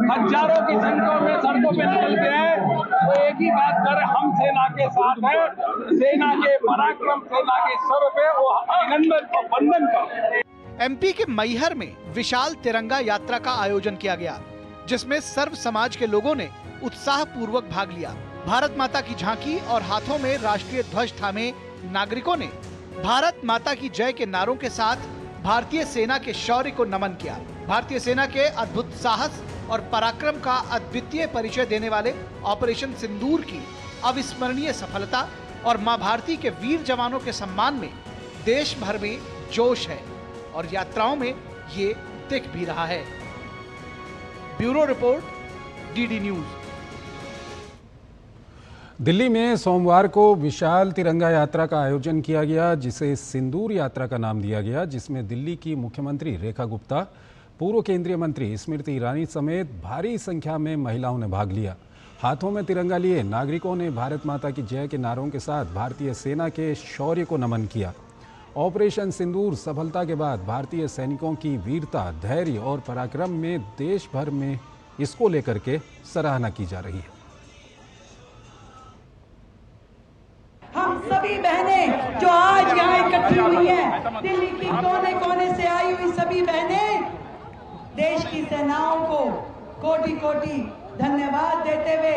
हजारों की संख्या में सड़कों पे निकल के आए। वो एक ही बात कर, हम सेना के साथ है, सेना के पराक्रम, सेना के शौर्य पे वो अभिनंदन और वंदन कर। एमपी के मैहर में विशाल तिरंगा यात्रा का आयोजन किया गया, जिसमें सर्व समाज के लोगों ने उत्साह पूर्वक भाग लिया। भारत माता की झांकी और हाथों में राष्ट्रीय ध्वज थामे नागरिकों ने भारत माता की जय के नारों के साथ भारतीय सेना के शौर्य को नमन किया। भारतीय सेना के अद्भुत साहस और पराक्रम का अद्वितीय परिचय देने वाले ऑपरेशन सिंदूर की अविस्मरणीय सफलता और मां भारती के वीर जवानों के सम्मान में देश भर में जोश है और यात्राओं में ये दिख भी रहा है। Bureau report, DD news. Delhi में सोमवार को विशाल तिरंगा यात्रा का आयोजन किया गया, जिसे सिंदूर यात्रा का नाम दिया गया, जिसमें दिल्ली की मुख्यमंत्री रेखा गुप्ता, पूर्व केंद्रीय मंत्री स्मृति ईरानी समेत भारी संख्या में महिलाओं ने भाग लिया। हाथों में तिरंगा लिए नागरिकों ने भारत माता की जय के नारों के साथ भारतीय सेना के शौर्य को नमन किया। ऑपरेशन सिंदूर सफलता के बाद भारतीय सैनिकों की वीरता, धैर्य और पराक्रम में देश भर में इसको लेकर के सराहना की जा रही है। हम सभी बहनें जो आज यहाँ इकट्ठी हुई हैं, दिल्ली की कोने कोने से आई हुई सभी बहनें देश की सेनाओं को कोटि कोटि धन्यवाद देते हुए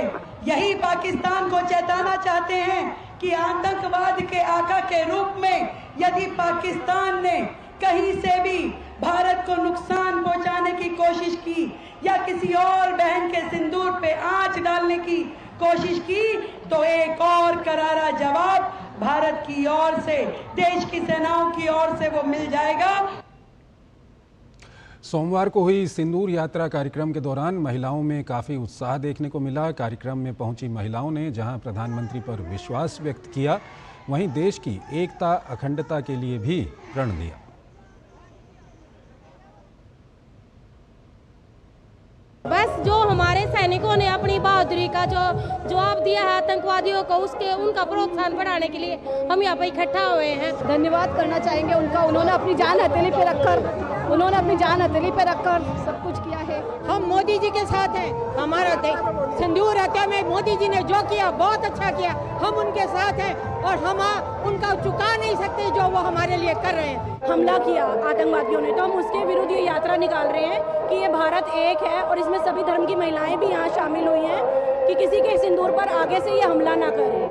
यही पाकिस्तान को चेताना चाहते हैं कि आतंकवाद के आका के रूप में यदि पाकिस्तान ने कहीं से भी भारत को नुकसान पहुंचाने की कोशिश की या किसी और बहन के सिंदूर पे आंच डालने की कोशिश की, तो एक और करारा जवाब भारत की ओर से, देश की सेनाओं की ओर से वो मिल जाएगा। सोमवार को हुई सिंदूर यात्रा कार्यक्रम के दौरान महिलाओं में काफ़ी उत्साह देखने को मिला। कार्यक्रम में पहुंची महिलाओं ने जहां प्रधानमंत्री पर विश्वास व्यक्त किया, वहीं देश की एकता अखंडता के लिए भी प्रण लिया। बस जो हमारे सैनिकों ने अपनी बहादुरी का जो जवाब दिया है आतंकवादियों को, उनका प्रोत्साहन बढ़ाने के लिए हम यहाँ पे इकट्ठा हुए हैं। धन्यवाद करना चाहेंगे उनका, उन्होंने अपनी जान हथेली पे रखकर सब कुछ किया है। हम मोदी जी के साथ हैं। हमारा सिंदूर हत्या में मोदी जी ने जो किया बहुत अच्छा किया, हम उनके साथ हैं और हम उनका चुका नहीं सकते जो वो हमारे लिए कर रहे हैं। हमला किया आतंकवादियों ने, तो हम उसके विरुद्ध ये यात्रा निकाल रहे हैं कि ये भारत एक है और इसमें सभी धर्म की महिलाएं भी यहाँ शामिल हुई हैं कि किसी के सिंदूर पर आगे से ये हमला ना करें।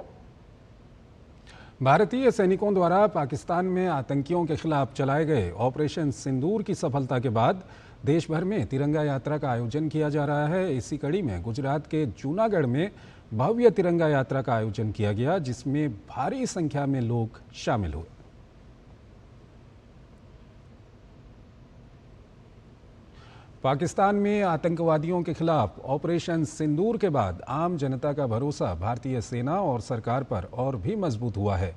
भारतीय सैनिकों द्वारा पाकिस्तान में आतंकियों के खिलाफ चलाए गए ऑपरेशन सिंदूर की सफलता के बाद देश भर में तिरंगा यात्रा का आयोजन किया जा रहा है। इसी कड़ी में गुजरात के जूनागढ़ में भव्य तिरंगा यात्रा का आयोजन किया गया, जिसमें भारी संख्या में लोग शामिल हुए। पाकिस्तान में आतंकवादियों के खिलाफ ऑपरेशन सिंदूर के बाद आम जनता का भरोसा भारतीय सेना और सरकार पर और भी मजबूत हुआ है।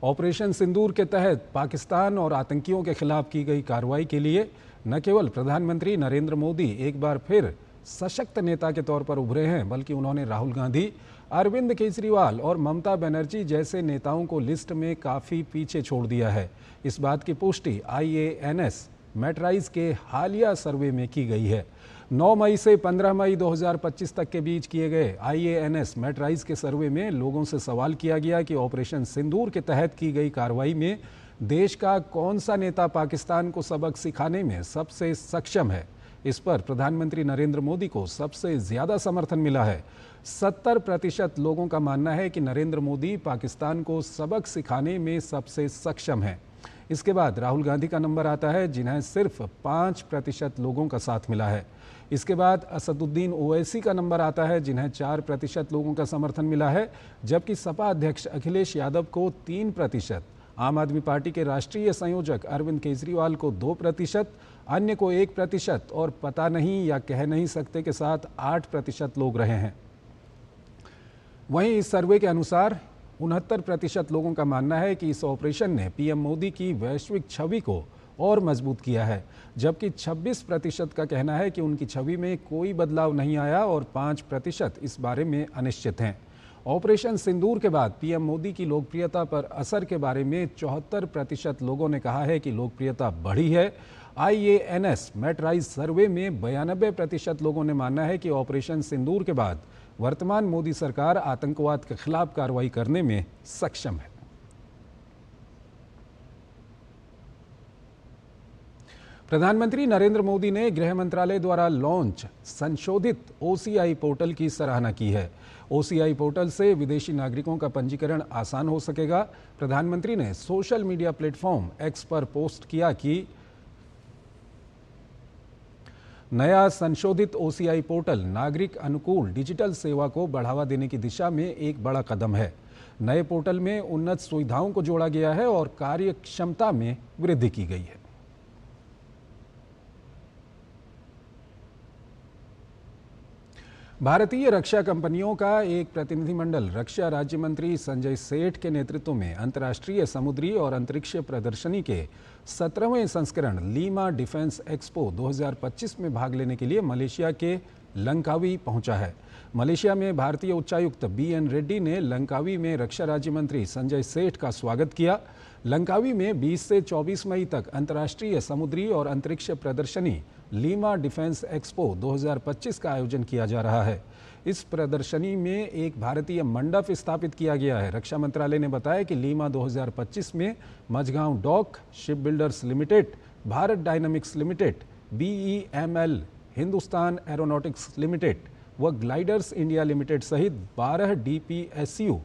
ऑपरेशन सिंदूर के तहत पाकिस्तान और आतंकियों के खिलाफ की गई कार्रवाई के लिए न केवल प्रधानमंत्री नरेंद्र मोदी एक बार फिर सशक्त नेता के तौर पर उभरे हैं, बल्कि उन्होंने राहुल गांधी, अरविंद केजरीवाल और ममता बनर्जी जैसे नेताओं को लिस्ट में काफ़ी पीछे छोड़ दिया है। इस बात की पुष्टि IANS मैट्राइज के हालिया सर्वे में की गई है। 9 मई से 15 मई 2025 तक के बीच किए गए IANS मैट्राइज के सर्वे में लोगों से सवाल किया गया कि ऑपरेशन सिंदूर के तहत की गई कार्रवाई में देश का कौन सा नेता पाकिस्तान को सबक सिखाने में सबसे सक्षम है। इस पर प्रधानमंत्री नरेंद्र मोदी को सबसे ज्यादा समर्थन मिला है। 70% लोगों का मानना है कि नरेंद्र मोदी पाकिस्तान को सबक सिखाने में सबसे सक्षम है। इसके बाद राहुल गांधी का नंबर आता है, जिन्हें सिर्फ 5% लोगों का साथ मिला है। इसके बाद असदुद्दीन ओवैसी का नंबर आता है, जिन्हें 4% लोगों का समर्थन मिला है, जबकि सपा अध्यक्ष अखिलेश यादव को 3%, आम आदमी पार्टी के राष्ट्रीय संयोजक अरविंद केजरीवाल को 2%, अन्य को 1% और पता नहीं या कह नहीं सकते के साथ 8% लोग रहे हैं। वहीं इस सर्वे के अनुसार 69% लोगों का मानना है कि इस ऑपरेशन ने पीएम मोदी की वैश्विक छवि को और मजबूत किया है, जबकि 26% का कहना है कि उनकी छवि में कोई बदलाव नहीं आया और 5% इस बारे में अनिश्चित हैं। ऑपरेशन सिंदूर के बाद पीएम मोदी की लोकप्रियता पर असर के बारे में 74% लोगों ने कहा है कि लोकप्रियता बढ़ी है। IANS मैट्राइज सर्वे में 92% लोगों ने माना है कि ऑपरेशन सिंदूर के बाद वर्तमान मोदी सरकार आतंकवाद के खिलाफ कार्रवाई करने में सक्षम है। प्रधानमंत्री नरेंद्र मोदी ने गृह मंत्रालय द्वारा लॉन्च संशोधित OCI पोर्टल की सराहना की है। OCI पोर्टल से विदेशी नागरिकों का पंजीकरण आसान हो सकेगा। प्रधानमंत्री ने सोशल मीडिया प्लेटफॉर्म X पर पोस्ट किया कि नया संशोधित OCI पोर्टल नागरिक अनुकूल डिजिटल सेवा को बढ़ावा देने की दिशा में एक बड़ा कदम है। नए पोर्टल में उन्नत सुविधाओं को जोड़ा गया है और कार्य क्षमता में वृद्धि की गई है। भारतीय रक्षा कंपनियों का एक प्रतिनिधिमंडल रक्षा राज्य मंत्री संजय सेठ के नेतृत्व में अंतर्राष्ट्रीय समुद्री और अंतरिक्ष प्रदर्शनी के 17वें संस्करण लीमा डिफेंस एक्सपो 2025 में भाग लेने के लिए मलेशिया के लंकावी पहुंचा है। मलेशिया में भारतीय उच्चायुक्त BN रेड्डी ने लंकावी में रक्षा राज्य मंत्री संजय सेठ का स्वागत किया। लंकावी में 20 से 24 मई तक अंतर्राष्ट्रीय समुद्री और अंतरिक्ष प्रदर्शनी लीमा डिफेंस एक्सपो 2025 का आयोजन किया जा रहा है। इस प्रदर्शनी में एक भारतीय मंडप स्थापित किया गया है। रक्षा मंत्रालय ने बताया कि लीमा 2025 में Mazagon dock, ship builders limited, Bharat dynamics limited, BEML, Hindustan aeronautics limited व ग्लाइडर्स इंडिया लिमिटेड सहित 12 DPSU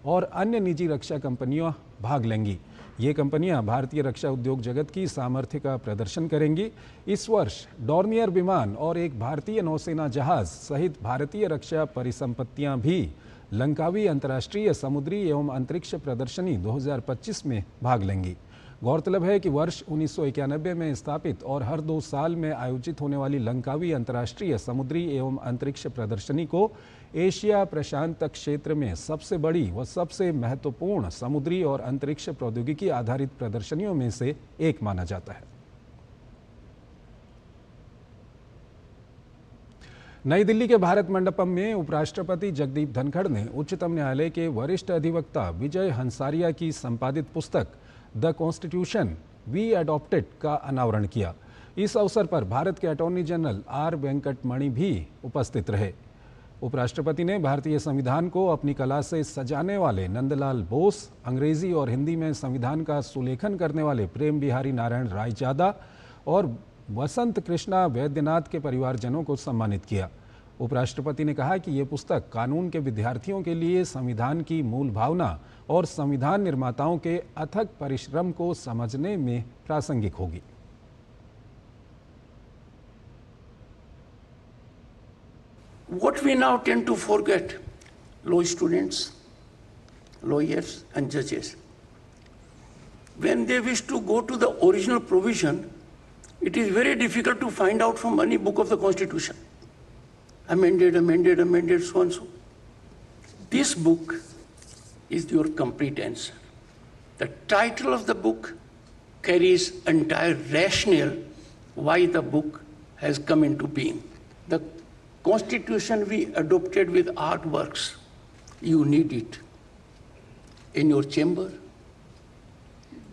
और अन्य निजी रक्षा कंपनियां भाग लेंगी। ये कंपनियां भारतीय रक्षा उद्योग जगत की सामर्थ्य का प्रदर्शन करेंगी। इस वर्ष डॉर्नियर विमान और एक भारतीय नौसेना जहाज सहित भारतीय रक्षा परिसंपत्तियां भी लंकावी अंतर्राष्ट्रीय समुद्री एवं अंतरिक्ष प्रदर्शनी 2025 में भाग लेंगी। गौरतलब है कि वर्ष 1991 में स्थापित और हर 2 साल में आयोजित होने वाली लंकावी अंतर्राष्ट्रीय समुद्री एवं अंतरिक्ष प्रदर्शनी को एशिया प्रशांत क्षेत्र में सबसे बड़ी व सबसे महत्वपूर्ण समुद्री और अंतरिक्ष प्रौद्योगिकी आधारित प्रदर्शनियों में से एक माना जाता है। नई दिल्ली के भारत मंडपम में उपराष्ट्रपति जगदीप धनखड़ ने उच्चतम न्यायालय के वरिष्ठ अधिवक्ता विजय हंसारिया की संपादित पुस्तक द कॉन्स्टिट्यूशन वी एडॉप्टेड का अनावरण किया। इस अवसर पर भारत के अटॉर्नी जनरल आर वेंकटमणि भी उपस्थित रहे। उपराष्ट्रपति ने भारतीय संविधान को अपनी कला से सजाने वाले नंदलाल बोस, अंग्रेजी और हिंदी में संविधान का सुलेखन करने वाले प्रेम बिहारी नारायण रायजादा और वसंत कृष्णा वैद्यनाथ के परिवारजनों को सम्मानित किया। उपराष्ट्रपति ने कहा कि ये पुस्तक कानून के विद्यार्थियों के लिए संविधान की मूल भावना और संविधान निर्माताओं के अथक परिश्रम को समझने में प्रासंगिक होगी। What we now tend to forget, law students, lawyers and judges, when they wish to go to the original provision, it is very difficult to find out from any book of the Constitution. Amended, so and so. This book is your complete answer. The title of the book carries entire rationale why the book has come into being. The Constitution we adopted with artworks, you need it in your chamber,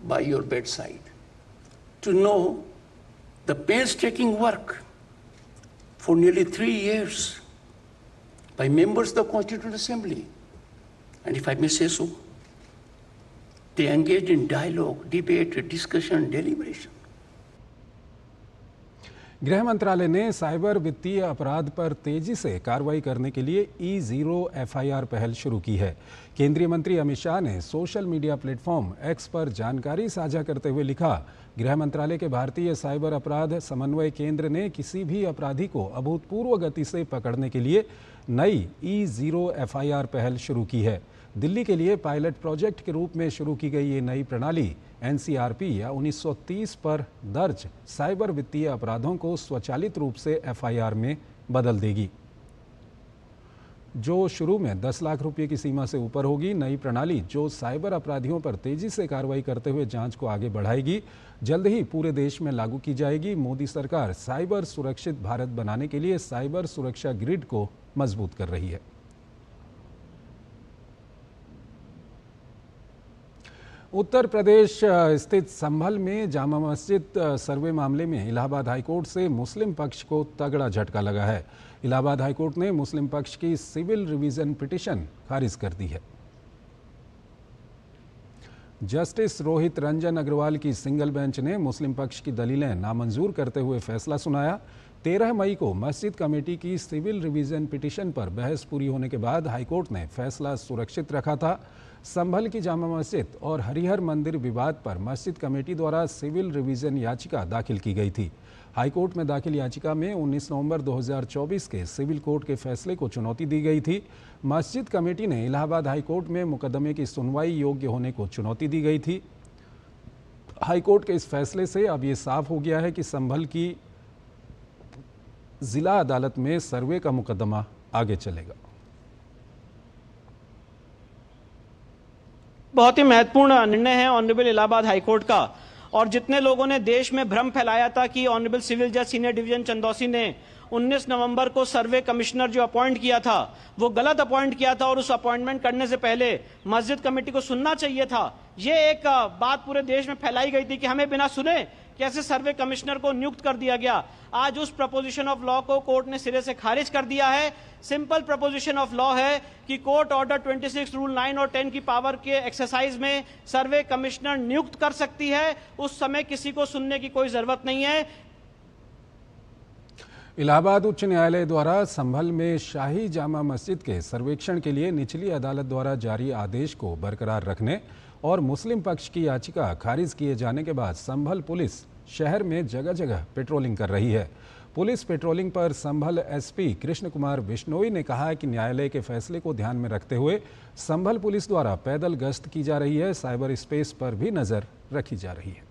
by your bedside, to know the painstaking work for nearly 3 years by members of the Constituent Assembly. And if I may say so, they engaged in dialogue, debate, discussion, deliberation. गृह मंत्रालय ने cyber वित्तीय अपराध पर तेजी से कार्रवाई करने के लिए E0 FIR पहल शुरू की है। केंद्रीय मंत्री अमित शाह ने सोशल मीडिया प्लेटफॉर्म एक्स पर जानकारी साझा करते हुए लिखा, गृह मंत्रालय के भारतीय साइबर अपराध समन्वय केंद्र ने किसी भी अपराधी को अभूतपूर्व गति से पकड़ने के लिए नई E0 FIR पहल शुरू की है। दिल्ली के लिए पायलट प्रोजेक्ट के रूप में शुरू की गई ये नई प्रणाली NCRP या 1930 पर दर्ज साइबर वित्तीय अपराधों को स्वचालित रूप से FIR में बदल देगी, जो शुरू में 10 लाख रुपए की सीमा से ऊपर होगी। नई प्रणाली, जो साइबर अपराधियों पर तेजी से कार्रवाई करते हुए जांच को आगे बढ़ाएगी, जल्द ही पूरे देश में लागू की जाएगी। मोदी सरकार साइबर सुरक्षित भारत बनाने के लिए साइबर सुरक्षा ग्रिड को मजबूत कर रही है। उत्तर प्रदेश स्थित संभल में जामा मस्जिद सर्वे मामले में इलाहाबाद हाईकोर्ट से मुस्लिम पक्ष को तगड़ा झटका लगा है। इलाहाबाद हाईकोर्ट ने मुस्लिम पक्ष की सिविल रिवीजन पिटीशन खारिज कर दी है। जस्टिस रोहित रंजन अग्रवाल की सिंगल बेंच ने मुस्लिम पक्ष की दलीलें नामंजूर करते हुए फैसला सुनाया। 13 मई को मस्जिद कमेटी की सिविल रिवीजन पिटीशन पर बहस पूरी होने के बाद हाईकोर्ट ने फैसला सुरक्षित रखा था। संभल की जामा मस्जिद और हरिहर मंदिर विवाद पर मस्जिद कमेटी द्वारा सिविल रिवीजन याचिका दाखिल की गई थी। हाईकोर्ट में दाखिल याचिका में 19 नवंबर 2024 के सिविल कोर्ट के फैसले को चुनौती दी गई थी। मस्जिद कमेटी ने इलाहाबाद हाईकोर्ट में मुकदमे की सुनवाई योग्य होने को चुनौती दी गई थी। हाईकोर्ट के इस फैसले से अब ये साफ हो गया है कि संभल की जिला अदालत में सर्वे का मुकदमा आगे चलेगा। बहुत ही महत्वपूर्ण निर्णय है ऑनरेबल इलाहाबाद हाईकोर्ट का, और जितने लोगों ने देश में भ्रम फैलाया था कि ऑनरेबल सिविल जज सीनियर डिवीजन चंदौसी ने 19 नवंबर को सर्वे कमिश्नर जो अपॉइंट किया था वो गलत अपॉइंट किया था और उस अपॉइंटमेंट करने से पहले मस्जिद कमेटी को सुनना चाहिए था, ये एक बात पूरे देश में फैलाई गई थी कि हमें बिना सुने कैसे सर्वे कमिश्नर को नियुक्त कर दिया गया। आज उस प्रपोजिशन ऑफ लॉ को कोर्ट ने सिरे से खारिज कर दिया है। सिंपल प्रपोजिशन ऑफ लॉ है कि कोर्ट ऑर्डर 26 रूल 9 और 10 की पावर के एक्सरसाइज में सर्वे कमिश्नर नियुक्त कर सकती है, उस समय किसी को सुनने की कोई जरूरत नहीं है। इलाहाबाद उच्च न्यायालय द्वारा संभल में शाही जामा मस्जिद के सर्वेक्षण के लिए निचली अदालत द्वारा जारी आदेश को बरकरार रखने और मुस्लिम पक्ष की याचिका खारिज किए जाने के बाद संभल पुलिस शहर में जगह जगह पेट्रोलिंग कर रही है। पुलिस पेट्रोलिंग पर संभल एसपी कृष्ण कुमार बिश्नोई ने कहा कि न्यायालय के फैसले को ध्यान में रखते हुए संभल पुलिस द्वारा पैदल गश्त की जा रही है। साइबर स्पेस पर भी नजर रखी जा रही है।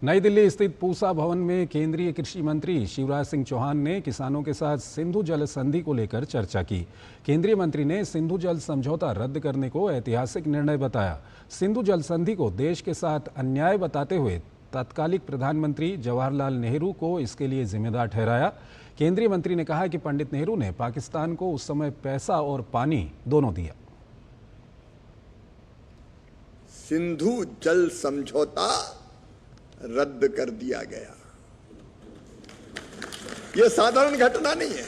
नई दिल्ली स्थित पूसा भवन में केंद्रीय कृषि मंत्री शिवराज सिंह चौहान ने किसानों के साथ सिंधु जल संधि को लेकर चर्चा की। केंद्रीय मंत्री ने सिंधु जल समझौता रद्द करने को ऐतिहासिक निर्णय बताया। सिंधु जल संधि को देश के साथ अन्याय बताते हुए तत्कालिक प्रधानमंत्री जवाहरलाल नेहरू को इसके लिए जिम्मेदार ठहराया। केंद्रीय मंत्री ने कहा कि पंडित नेहरू ने पाकिस्तान को उस समय पैसा और पानी दोनों दिया। सिंधु जल समझौता रद्द कर दिया गया। यह साधारण घटना नहीं है,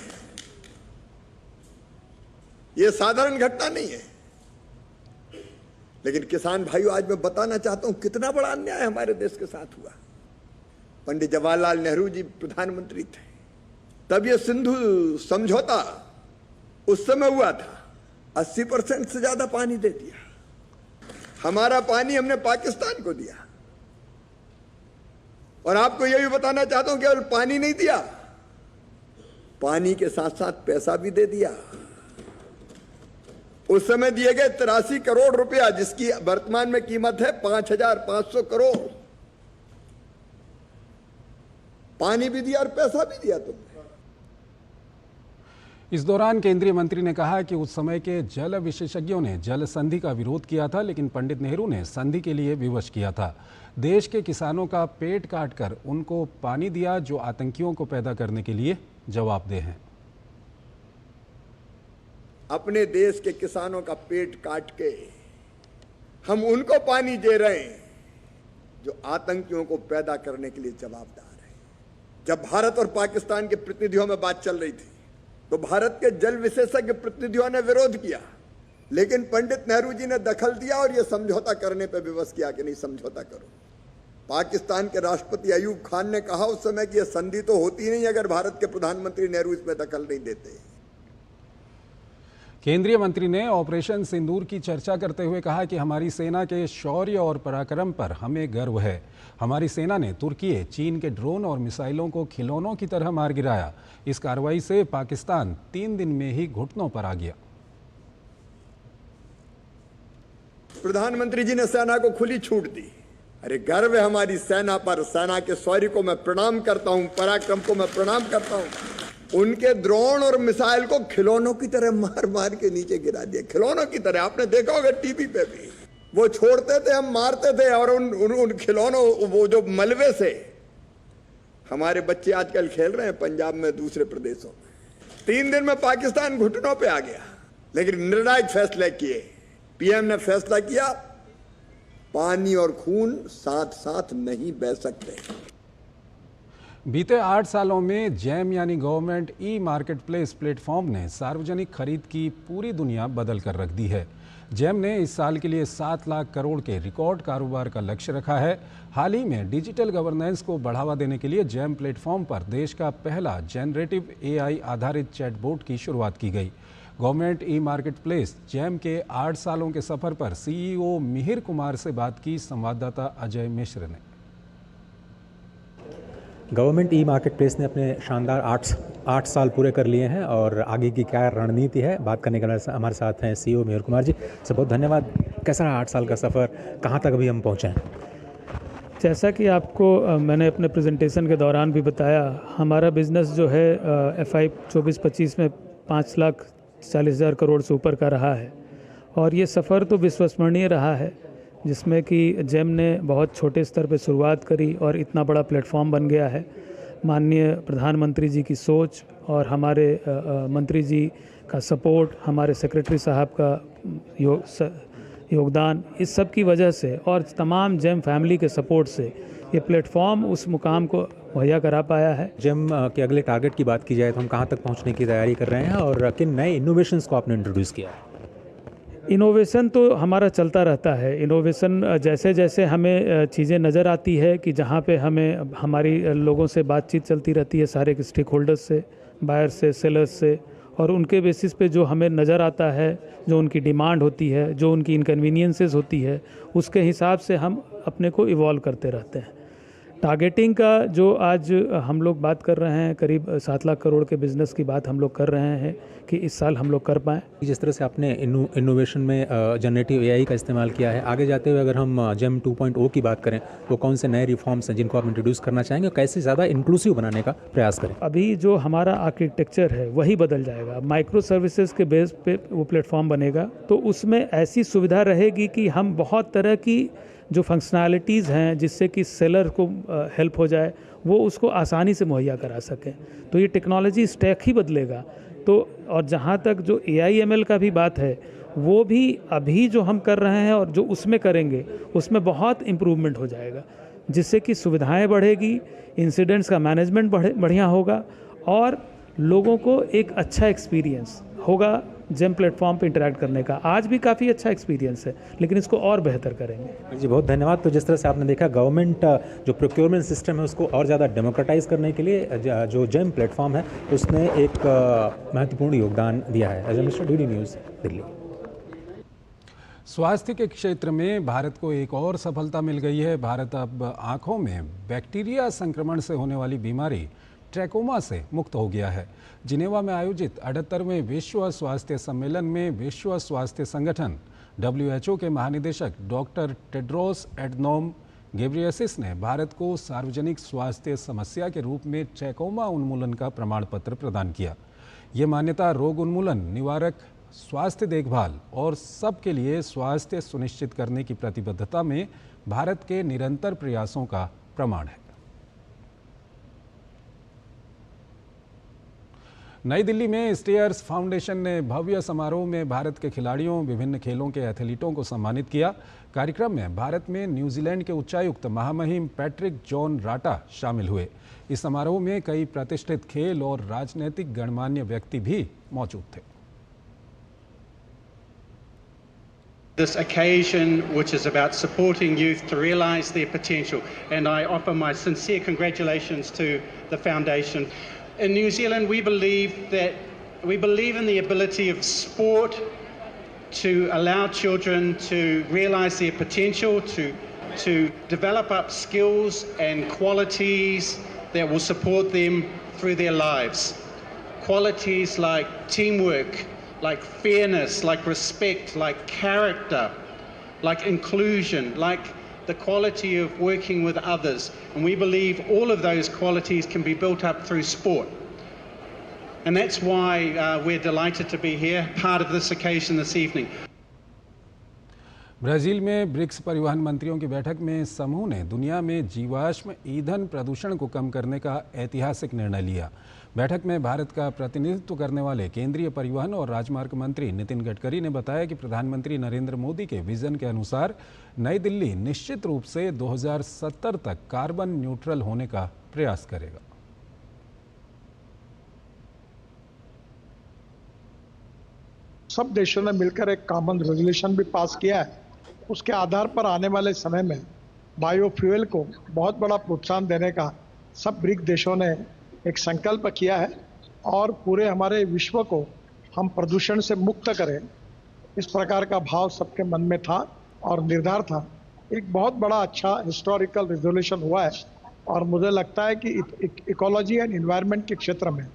यह साधारण घटना नहीं है। लेकिन किसान भाइयों, आज मैं बताना चाहता हूं कितना बड़ा अन्याय हमारे देश के साथ हुआ। पंडित जवाहरलाल नेहरू जी प्रधानमंत्री थे, तब यह सिंधु समझौता उस समय हुआ था। 80% से ज्यादा पानी दे दिया। हमारा पानी हमने पाकिस्तान को दिया। और आपको यह भी बताना चाहता हूं, केवल पानी नहीं दिया, पानी के साथ साथ पैसा भी दे दिया। उस समय दिए गए 83 करोड़ रुपया, जिसकी वर्तमान में कीमत है 5,500 करोड़। पानी भी दिया और पैसा भी दिया तुमने। इस दौरान केंद्रीय मंत्री ने कहा कि उस समय के जल विशेषज्ञों ने जल संधि का विरोध किया था, लेकिन पंडित नेहरू ने संधि के लिए विवश किया था। देश के किसानों का पेट काटकर उनको पानी दिया, जो आतंकियों को पैदा करने के लिए जवाबदेह हैं। अपने देश के किसानों का पेट काट के हम उनको पानी दे रहे हैं जो आतंकियों को पैदा करने के लिए जवाबदार है। जब भारत और पाकिस्तान के प्रतिनिधियों में बात चल रही थी, तो भारत के जल विशेषज्ञ प्रतिनिधियों ने विरोध किया, लेकिन पंडित नेहरू जी ने दखल दिया और यह समझौता करने पर विवश किया कि नहीं, समझौता करो। पाकिस्तान के राष्ट्रपति अयूब खान ने कहा उस समय कि यह संधि तो होती नहीं अगर भारत के प्रधानमंत्री नेहरू इसमें दखल नहीं देते। केंद्रीय मंत्री ने ऑपरेशन सिंदूर की चर्चा करते हुए कहा कि हमारी सेना के शौर्य और पराक्रम पर हमें गर्व है। हमारी सेना ने तुर्की, चीन के ड्रोन और मिसाइलों को खिलौनों की तरह मार गिराया। इस कार्रवाई से पाकिस्तान 3 दिन में ही घुटनों पर आ गया। प्रधानमंत्री जी ने सेना को खुली छूट दी। अरे गर्व है हमारी सेना पर। सेना के शौर्य को मैं प्रणाम करता हूं, पराक्रम को मैं प्रणाम करता हूं। उनके ड्रोन और मिसाइल को खिलौनों की तरह मार मार के नीचे गिरा दिया। खिलौनों की तरह, आपने देखा होगा टीवी पे भी, वो छोड़ते थे, हम मारते थे। और उन खिलौनों, वो जो मलबे से हमारे बच्चे आजकल खेल रहे हैं पंजाब में, दूसरे प्रदेशों में। 3 दिन में पाकिस्तान घुटनों पे आ गया, लेकिन निर्णायक फैसले किए। पीएम ने फैसला किया, पानी और खून साथ साथ नहीं बह सकते। बीते 8 सालों में जैम यानी government e market place platform ने सार्वजनिक खरीद की पूरी दुनिया बदल कर रख दी है। जैम ने इस साल के लिए 7 लाख करोड़ के रिकॉर्ड कारोबार का लक्ष्य रखा है। हाल ही में डिजिटल गवर्नेंस को बढ़ावा देने के लिए जैम प्लेटफॉर्म पर देश का पहला जनरेटिव AI आधारित चैटबॉट की शुरुआत की गई। Government e market place jam के 8 सालों के सफर पर CEO मिहिर कुमार से बात की संवाददाता अजय मिश्र ने। गवर्नमेंट ई मार्केट प्लेस ने अपने शानदार 8 साल पूरे कर लिए हैं और आगे की क्या रणनीति है, बात करने के लिए हमारे साथ हैं CEO मिहिर कुमार जी। सर बहुत धन्यवाद। कैसा रहा 8 साल का सफ़र, कहाँ तक अभी हम पहुँचे हैं? जैसा कि आपको मैंने अपने प्रेजेंटेशन के दौरान भी बताया, हमारा बिज़नेस जो है FY 24-25 में 5,40,000 करोड़ से ऊपर का रहा है। और ये सफ़र तो विश्वसनीय रहा है, जिसमें कि जैम ने बहुत छोटे स्तर पर शुरुआत करी और इतना बड़ा प्लेटफॉर्म बन गया है। माननीय प्रधानमंत्री जी की सोच और हमारे मंत्री जी का सपोर्ट, हमारे सेक्रेटरी साहब का योगदान, इस सब की वजह से और तमाम जैम फैमिली के सपोर्ट से ये प्लेटफॉर्म उस मुकाम को मुहैया करा पाया है। जैम के अगले टारगेट की बात की जाए तो हम कहाँ तक पहुँचने की तैयारी कर रहे हैं और किन नए इनोवेशंस को आपने इंट्रोड्यूस किया है? इनोवेशन तो हमारा चलता रहता है। इनोवेशन जैसे जैसे हमें चीज़ें नज़र आती है कि जहाँ पे हमें हमारी लोगों से बातचीत चलती रहती है, सारे स्टेक होल्डर्स से, बायर से, सेलर्स से, और उनके बेसिस पे जो हमें नज़र आता है, जो उनकी डिमांड होती है, जो उनकी इनकन्वीनियंसेस होती है, उसके हिसाब से हम अपने को इवॉल्व करते रहते हैं। टारगेटिंग का जो आज हम लोग बात कर रहे हैं, करीब 7 लाख करोड़ के बिजनेस की बात हम लोग कर रहे हैं कि इस साल हम लोग कर पाएँ। जिस तरह से आपने इनोवेशन में जनरेटिव एआई का इस्तेमाल किया है, आगे जाते हुए अगर हम जेम 2.0 की बात करें तो कौन से नए रिफॉर्म्स हैं जिनको आप इंट्रोड्यूस करना चाहेंगे और कैसे ज़्यादा इंक्लूसिव बनाने का प्रयास करें? अभी जो हमारा आर्किटेक्चर है वही बदल जाएगा, माइक्रो सर्विसेज के बेस पे वो प्लेटफॉर्म बनेगा, तो उसमें ऐसी सुविधा रहेगी कि हम बहुत तरह की जो फंक्शनैलिटीज़ हैं जिससे कि सेलर को हेल्प हो जाए वो उसको आसानी से मुहैया करा सकें। तो ये टेक्नोलॉजी स्टैक ही बदलेगा। तो और जहाँ तक जो AI/ML का भी बात है, वो भी अभी जो हम कर रहे हैं और जो उसमें करेंगे उसमें बहुत इम्प्रूवमेंट हो जाएगा, जिससे कि सुविधाएं बढ़ेगी, इंसिडेंट्स का मैनेजमेंट बढ़िया होगा और लोगों को एक अच्छा एक्सपीरियंस होगा जेम प्लेटफॉर्म पे इंटरैक्ट करने का। आज भी काफ़ी अच्छा एक्सपीरियंस है, लेकिन इसको और बेहतर करेंगे। जी बहुत धन्यवाद। तो जिस तरह से आपने देखा, गवर्नमेंट जो प्रोक्योरमेंट सिस्टम है उसको और ज़्यादा डेमोक्रेटाइज करने के लिए जो जेम प्लेटफॉर्म है उसने एक महत्वपूर्ण योगदान दिया है। एज ए मिस्टर DD न्यूज़, दिल्ली। स्वास्थ्य के क्षेत्र में भारत को एक और सफलता मिल गई है। भारत अब आँखों में बैक्टीरिया संक्रमण से होने वाली बीमारी ट्रैकोमा से मुक्त हो गया है। जिनेवा में आयोजित 78वें विश्व स्वास्थ्य सम्मेलन में विश्व स्वास्थ्य संगठन WHO के महानिदेशक डॉक्टर टेड्रोस एडनोम घेब्रेयेसस ने भारत को सार्वजनिक स्वास्थ्य समस्या के रूप में ट्रैकोमा उन्मूलन का प्रमाण पत्र प्रदान किया। ये मान्यता रोग उन्मूलन, निवारक स्वास्थ्य देखभाल और सबके लिए स्वास्थ्य सुनिश्चित करने की प्रतिबद्धता में भारत के निरंतर प्रयासों का प्रमाण है। नई दिल्ली में स्टेयर्स फाउंडेशन ने भव्य समारोह में भारत के खिलाड़ियों, विभिन्न खेलों के एथलीटों को सम्मानित किया। कार्यक्रम में भारत में न्यूजीलैंड के उच्चायुक्त महामहिम पैट्रिक जॉन राटा शामिल हुए। इस समारोह में कई प्रतिष्ठित खेल और राजनीतिक गणमान्य व्यक्ति भी मौजूद थे। This occasion, which is about supporting youth to realise their potential, and I offer my sincere congratulations to the foundation. In New Zealand, we believe in the ability of sport to allow children to realise their potential, to develop up skills and qualities that will support them through their lives. Qualities like teamwork, like fairness, like respect, like character, like inclusion, like the quality of working with others. And we believe all of those qualities can be built up through sport. And that's why we're delighted to be here, part of this occasion this evening. Brazil में BRICS परिवहन मंत्रियों की बैठक में समूह ने दुनिया में जीवाश्म ईंधन प्रदूषण को कम करने का ऐतिहासिक निर्णय लिया। बैठक में भारत का प्रतिनिधित्व करने वाले केंद्रीय परिवहन और राजमार्ग मंत्री नितिन गडकरी ने बताया कि प्रधानमंत्री नरेंद्र मोदी के विजन के अनुसार नई दिल्ली निश्चित रूप से 2070 तक कार्बन न्यूट्रल होने का प्रयास करेगा। सब देशों ने मिलकर एक कॉमन रेजोल्यूशन भी पास किया है। उसके आधार पर आने वाले समय में बायोफ्यूल को बहुत बड़ा प्रोत्साहन देने का सब ब्रिक्स देशों ने एक संकल्प किया है और पूरे हमारे विश्व को हम प्रदूषण से मुक्त करें, इस प्रकार का भाव सबके मन में था और निर्धार था। एक बहुत बड़ा अच्छा हिस्टोरिकल रिजोल्यूशन हुआ है और मुझे लगता है कि इकोलॉजी एंड एनवायरनमेंट के क्षेत्र में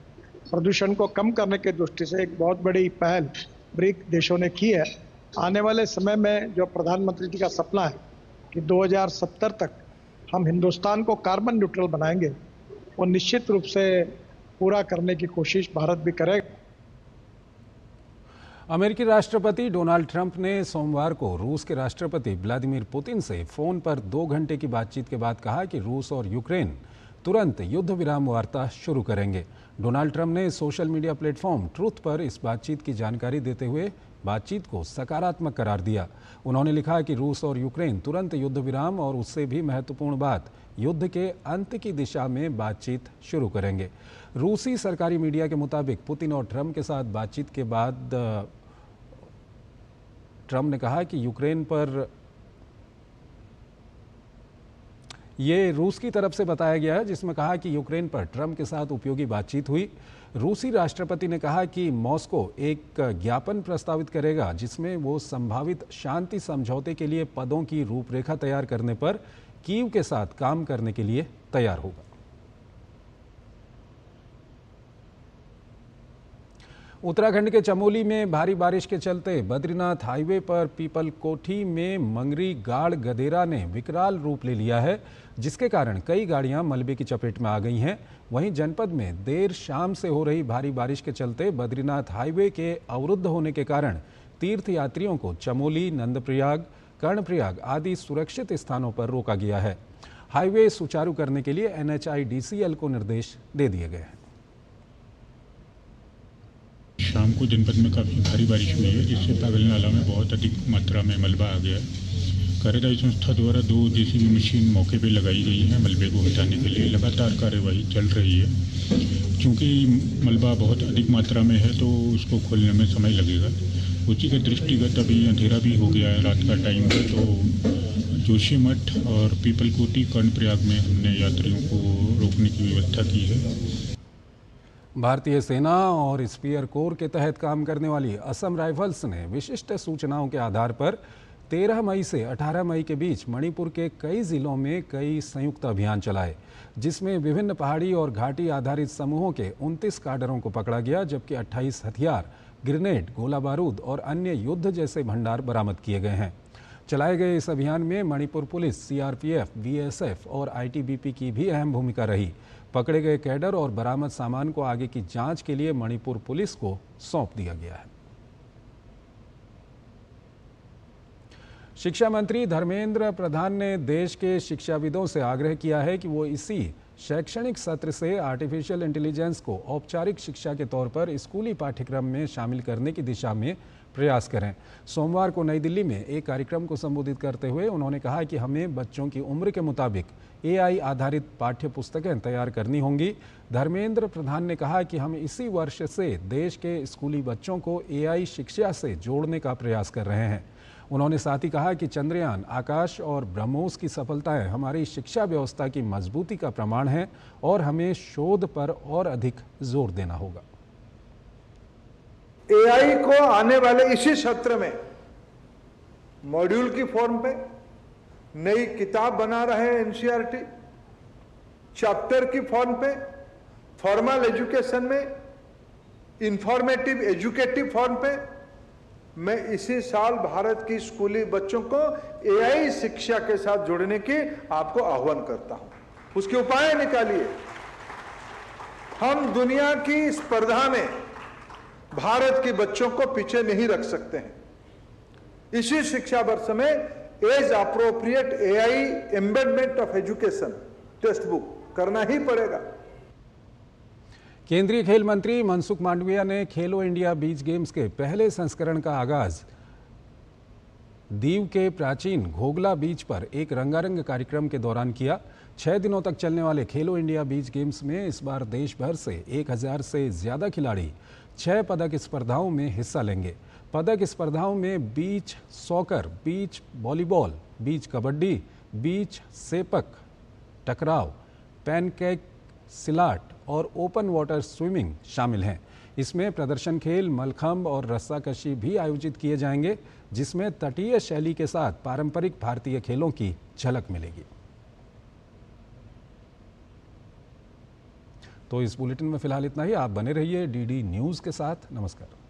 प्रदूषण को कम करने की दृष्टि से एक बहुत बड़ी पहल ब्रिक्स देशों ने की है। आने वाले समय में जो प्रधानमंत्री जी का सपना है कि 2070 तक हम हिंदुस्तान को कार्बन न्यूट्रल बनाएंगे, वो निश्चित रूप से पूरा करने की कोशिश भारत भी करेगा। अमेरिकी राष्ट्रपति डोनाल्ड ट्रंप ने सोमवार को रूस के राष्ट्रपति व्लादिमीर पुतिन से फोन पर 2 घंटे की बातचीत के बाद कहा कि रूस और यूक्रेन तुरंत युद्ध विराम वार्ता शुरू करेंगे। डोनाल्ड ट्रंप ने सोशल मीडिया प्लेटफॉर्म ट्रूथ पर इस बातचीत की जानकारी देते हुए बातचीत को सकारात्मक करार दिया। उन्होंने लिखा कि रूस और यूक्रेन तुरंत युद्ध विराम और उससे भी महत्वपूर्ण बात, युद्ध के अंत की दिशा में बातचीत शुरू करेंगे। रूसी सरकारी मीडिया के मुताबिक पुतिन और ट्रंप के साथ बातचीत के बाद ट्रंप ने कहा कि यूक्रेन पर, ये रूस की तरफ से बताया गया है, जिसमें कहा कि यूक्रेन पर ट्रंप के साथ उपयोगी बातचीत हुई। रूसी राष्ट्रपति ने कहा कि मॉस्को एक ज्ञापन प्रस्तावित करेगा जिसमें वो संभावित शांति समझौते के लिए पदों की रूपरेखा तैयार करने पर कीव के साथ काम करने के लिए तैयार होगा। उत्तराखंड के चमोली में भारी बारिश के चलते बद्रीनाथ हाईवे पर पीपल कोठी में मंगरी गाड़ गदेरा ने विकराल रूप ले लिया है, जिसके कारण कई गाड़ियां मलबे की चपेट में आ गई हैं। वहीं जनपद में देर शाम से हो रही भारी बारिश के चलते बद्रीनाथ हाईवे के अवरुद्ध होने के कारण तीर्थ यात्रियों को चमोली, नंदप्रयाग, कर्णप्रयाग आदि सुरक्षित स्थानों पर रोका गया है। हाईवे सुचारू करने के लिए NHIDCL को निर्देश दे दिए गए हैं। शाम को जनपद में काफ़ी भारी बारिश हुई है, जिससे पागल नाला में बहुत अधिक मात्रा में मलबा आ गया है। कार्यदायी संस्था द्वारा 2 JCB मशीन मौके पर लगाई गई है मलबे को हटाने के लिए। लगातार कार्यवाही चल रही है। चूँकि मलबा बहुत अधिक मात्रा में है तो उसको खोलने में समय लगेगा। उसी के दृष्टिगत अभी अंधेरा भी हो गया है रात का टाइम है, तो जोशीमठ और पीपलकोटी, कर्णप्रयाग में हमने यात्रियों को रोकने की व्यवस्था की है। भारतीय सेना और स्पीयर कोर के तहत काम करने वाली असम राइफल्स ने विशिष्ट सूचनाओं के आधार पर 13 मई से 18 मई के बीच मणिपुर के कई जिलों में कई संयुक्त अभियान चलाए, जिसमें विभिन्न पहाड़ी और घाटी आधारित समूहों के 29 काडरों को पकड़ा गया, जबकि 28 हथियार, ग्रेनेड, गोला बारूद और अन्य युद्ध जैसे भंडार बरामद किए गए हैं। चलाए गए इस अभियान में मणिपुर पुलिस, CRPF, BSF और ITBP की भी अहम भूमिका रही। पकड़े गए कैडर और बरामद सामान को आगे की जांच के लिए मणिपुर पुलिस को सौंप दिया गया है। शिक्षा मंत्री धर्मेंद्र प्रधान ने देश के शिक्षाविदों से आग्रह किया है कि वो इसी शैक्षणिक सत्र से आर्टिफिशियल इंटेलिजेंस को औपचारिक शिक्षा के तौर पर स्कूली पाठ्यक्रम में शामिल करने की दिशा में प्रयास करें। सोमवार को नई दिल्ली में एक कार्यक्रम को संबोधित करते हुए उन्होंने कहा कि हमें बच्चों की उम्र के मुताबिक AI आधारित पाठ्य पुस्तकें तैयार करनी होंगी। धर्मेंद्र प्रधान ने कहा कि हम इसी वर्ष से देश के स्कूली बच्चों को AI शिक्षा से जोड़ने का प्रयास कर रहे हैं। उन्होंने साथ ही कहा कि चंद्रयान, आकाश और ब्रह्मोस की सफलताएं हमारी शिक्षा व्यवस्था की मजबूती का प्रमाण है और हमें शोध पर और अधिक जोर देना होगा। AI को आने वाले इसी सत्र में मॉड्यूल की फॉर्म पे नई किताब बना रहे हैं NCERT, चैप्टर की फॉर्म पे, फॉर्मल एजुकेशन में, इंफॉर्मेटिव एजुकेटिव फॉर्म पे मैं इसी साल भारत की स्कूली बच्चों को AI शिक्षा के साथ जोड़ने की आपको आह्वान करता हूं। उसके उपाय निकालिए। हम दुनिया की स्पर्धा में भारत के बच्चों को पीछे नहीं रख सकते हैं। इसी शिक्षा वर्ष में age appropriate AI embedment of education text book करना ही पड़ेगा। केंद्रीय खेल मंत्री मनसुख मांडविया ने खेलो इंडिया बीच गेम्स के पहले संस्करण का आगाज दीव के प्राचीन घोगला बीच पर एक रंगारंग कार्यक्रम के दौरान किया। 6 दिनों तक चलने वाले खेलो इंडिया बीच गेम्स में इस बार देश भर से 1000 से ज्यादा खिलाड़ी 6 पदक स्पर्धाओं में हिस्सा लेंगे। पदक स्पर्धाओं में बीच सॉकर, बीच वॉलीबॉल, बीच कबड्डी, बीच सेपक टकराव, पैनकेक सिलाट और ओपन वाटर स्विमिंग शामिल हैं। इसमें प्रदर्शन खेल, मलखंब और रस्साकशी भी आयोजित किए जाएंगे, जिसमें तटीय शैली के साथ पारंपरिक भारतीय खेलों की झलक मिलेगी। तो इस बुलेटिन में फिलहाल इतना ही। आप बने रहिए DD न्यूज़ के साथ। नमस्कार।